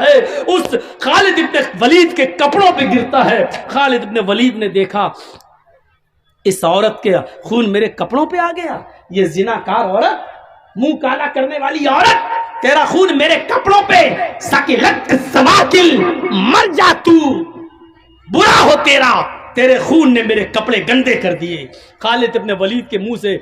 ہے اس خالد ابن ولید کے کپڑوں پہ گرتا ہے. خالد ابن ولید نے دیکھا اس عورت کے خون میرے کپڑوں پہ آ گیا, یہ زناکار عورت, منہ کالا کرنے والی عورت, تیرا خون میرے کپڑوں پہ, سکلت سواکل, مر جا تو, برا ہو تیرے خون نے میرے کپڑے گندے کر دیے. خالد ابن ولید کے منہ سے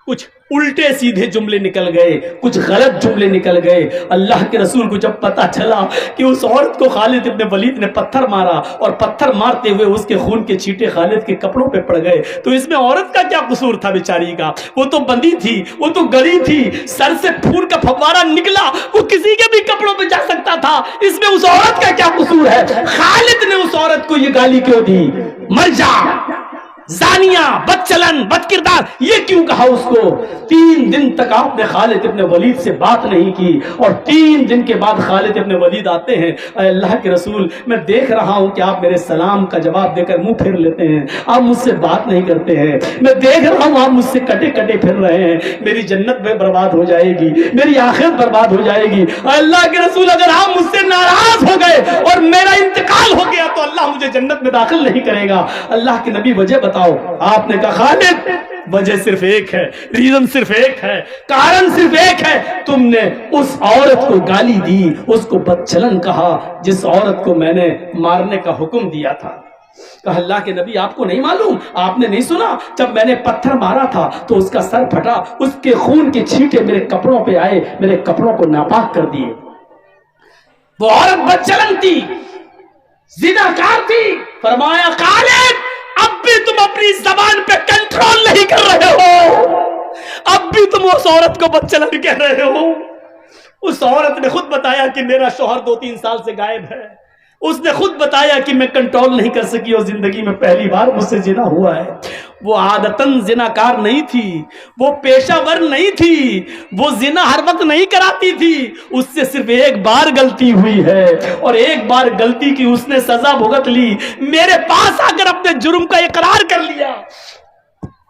کچھ الٹے سیدھے جملے نکل گئے, کچھ غلط جملے نکل گئے. اللہ کے رسول کو جب پتا چلا کہ اس عورت کو خالد ابن ولید نے پتھر مارا اور پتھر مارتے ہوئے اس کے خون کے چھینٹے خالد کے کپڑوں پہ پڑ گئے, تو اس میں عورت کا کیا قصور تھا بیچاری کا؟ وہ تو بندی تھی, وہ تو گلی تھی, سر سے خون کا فوارہ نکلا, وہ کسی کے بھی کپڑوں پہ جا سکتا تھا, اس میں اس عورت کا کیا قصور ہے؟ خالد نے اس عورت کو یہ گالی کیوں دی؟ مر جا, زانیہ, بد چلن, بد کردار, یہ کیوں کہا اس کو؟ 3 دن تک آپ نے خالد ابن ولید سے بات نہیں کی, اور 3 دن کے بعد خالد ابن ولید آتے ہیں, اے اللہ کے رسول میں دیکھ رہا ہوں کہ آپ میرے سلام کا جواب دے کر منہ پھیر لیتے ہیں, آپ مجھ سے بات نہیں کرتے ہیں, میں دیکھ رہا ہوں آپ مجھ سے کٹے کٹے پھر رہے ہیں, میری جنت میں برباد ہو جائے گی, میری آخرت برباد ہو جائے گی. اے اللہ کے رسول اگر آپ مجھ سے ناراض ہو گئے اور میرا انتقال ہو گیا تو اللہ مجھے جنت میں داخل نہیں کرے گا. اللہ کے نبی وجہ بتاؤ. آپ نے کہا خالد وجہ صرف ایک ہے, ریزن صرف ایک ہے, کارن صرف ایک ہے, تم نے اس عورت کو گالی دی, اس کو بدچلن کہا جس عورت کو میں نے مارنے کا حکم دیا تھا. کہا اللہ کے نبی آپ کو نہیں معلوم, آپ نے نہیں سنا جب میں نے پتھر مارا تھا تو اس کا سر پھٹا, اس کے خون کے چھینٹے میرے کپڑوں پہ آئے, میرے کپڑوں کو ناپاک کر دیے. وہ عورت بدچلن تھی, زناکار تھی. فرمایا خالد اب بھی تم اپنی زبان پہ کنٹرول نہیں کر رہے ہو, اب بھی تم اس عورت کو بدچلن کہہ رہے ہو. اس عورت نے خود بتایا کہ میرا شوہر 2-3 سال سے غائب ہے, اس نے خود بتایا کہ میں کنٹرول نہیں کر سکی اور زندگی میں پہلی بار مجھ سے زنا ہوا ہے. وہ عادتاً زناکار نہیں تھی, وہ پیشہ ور نہیں تھی, وہ زنا ہر وقت نہیں کراتی تھی, اس سے صرف ایک بار غلطی ہوئی ہے اور ایک بار غلطی کی اس نے سزا بھگت لی, میرے پاس آ کر اپنے جرم کا اقرار کر لیا.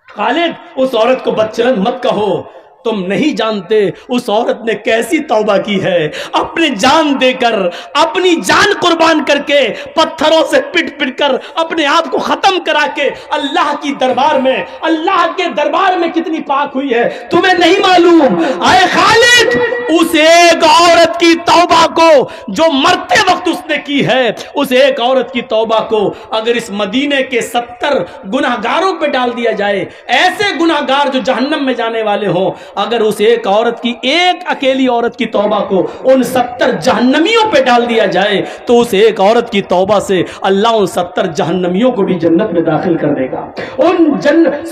خالد اس عورت کو بدچلن مت کہو, تم نہیں جانتے اس عورت نے کیسی توبہ کی ہے, اپنی جان دے کر, اپنی جان قربان کر کے, پتھروں سے پٹ پٹ کر اپنے آپ کو ختم کرا کے اللہ کی دربار میں, اللہ کے دربار میں کتنی پاک ہوئی ہے تمہیں نہیں معلوم. اے خالد اس ایک عورت کی توبہ کو جو مرتے وقت اس نے کی ہے, اس ایک عورت کی توبہ کو اگر اس مدینے کے 70 گناہگاروں پہ ڈال دیا جائے, ایسے گناہگار جو جہنم میں جانے والے ہوں, اگر اس ایک عورت کی, ایک اکیلی عورت کی توبہ کو ان 70 جہنمیوں پہ ڈال دیا جائے تو اس ایک عورت کی توبہ سے اللہ ان 70 جہنمیوں کو بھی جنت میں داخل کر دے گا, ان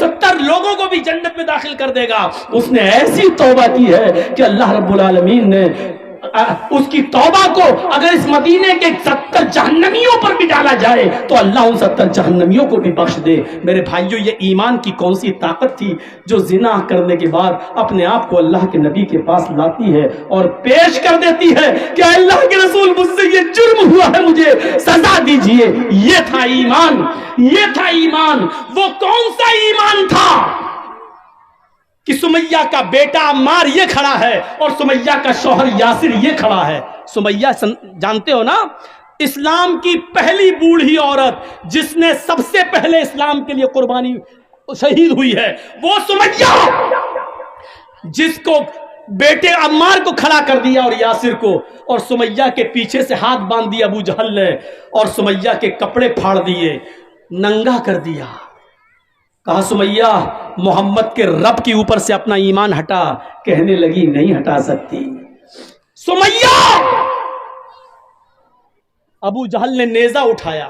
70 لوگوں کو بھی جنت میں داخل کر دے گا. اس نے ایسی توبہ کی ہے کہ اللہ رب العالمین نے اس کی توبہ کو اگر اس مدینے کے 70 جہنمیوں پر بھی ڈالا جائے تو اللہ ان 70 جہنمیوں کو بھی بخش دے. میرے بھائیوں, یہ ایمان کی کون سی طاقت تھی جو زنا کرنے کے بعد اپنے آپ کو اللہ کے نبی کے پاس لاتی ہے اور پیش کر دیتی ہے کہ اللہ کے رسول مجھ سے یہ جرم ہوا ہے, مجھے سزا دیجئے. یہ تھا ایمان, یہ تھا ایمان. وہ کون سا ایمان تھا کہ سمیہ کا بیٹا عمار یہ کھڑا ہے اور سمیہ کا شوہر یاسر یہ کھڑا ہے. سمیہ جانتے ہو نا, اسلام کی پہلی بوڑھی عورت جس نے سب سے پہلے اسلام کے لیے قربانی شہید ہوئی ہے, وہ سمیہ, جس کو بیٹے عمار کو کھڑا کر دیا اور یاسر کو, اور سمیہ کے پیچھے سے ہاتھ باندھ دیا ابو جہل نے اور سمیہ کے کپڑے پھاڑ دیے, ننگا کر دیا. کہا سمیہ محمد کے رب کے اوپر سے اپنا ایمان ہٹا, کہنے لگی نہیں ہٹا سکتی. سمیہ, ابو جہل نے نیزہ اٹھایا,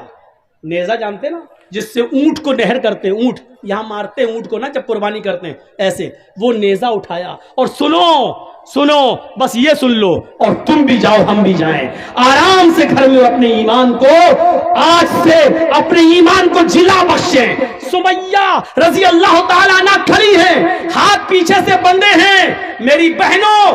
نیزہ جانتے نا جس سے اونٹ کو نہر کرتے, اونٹ یہاں مارتے اونٹ کو نا جب قربانی کرتے ہیں, ایسے وہ نیزہ اٹھایا اور سنو بس یہ سن لو اور تم بھی جاؤ ہم بھی جائیں, آرام سے گھر میں اپنے ایمان کو, آج سے اپنے ایمان کو جلا بخشیں. سمیہ رضی اللہ تعالیٰ عنہ کھڑی ہیں, ہاتھ پیچھے سے بندھے ہیں. میری بہنوں,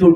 2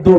2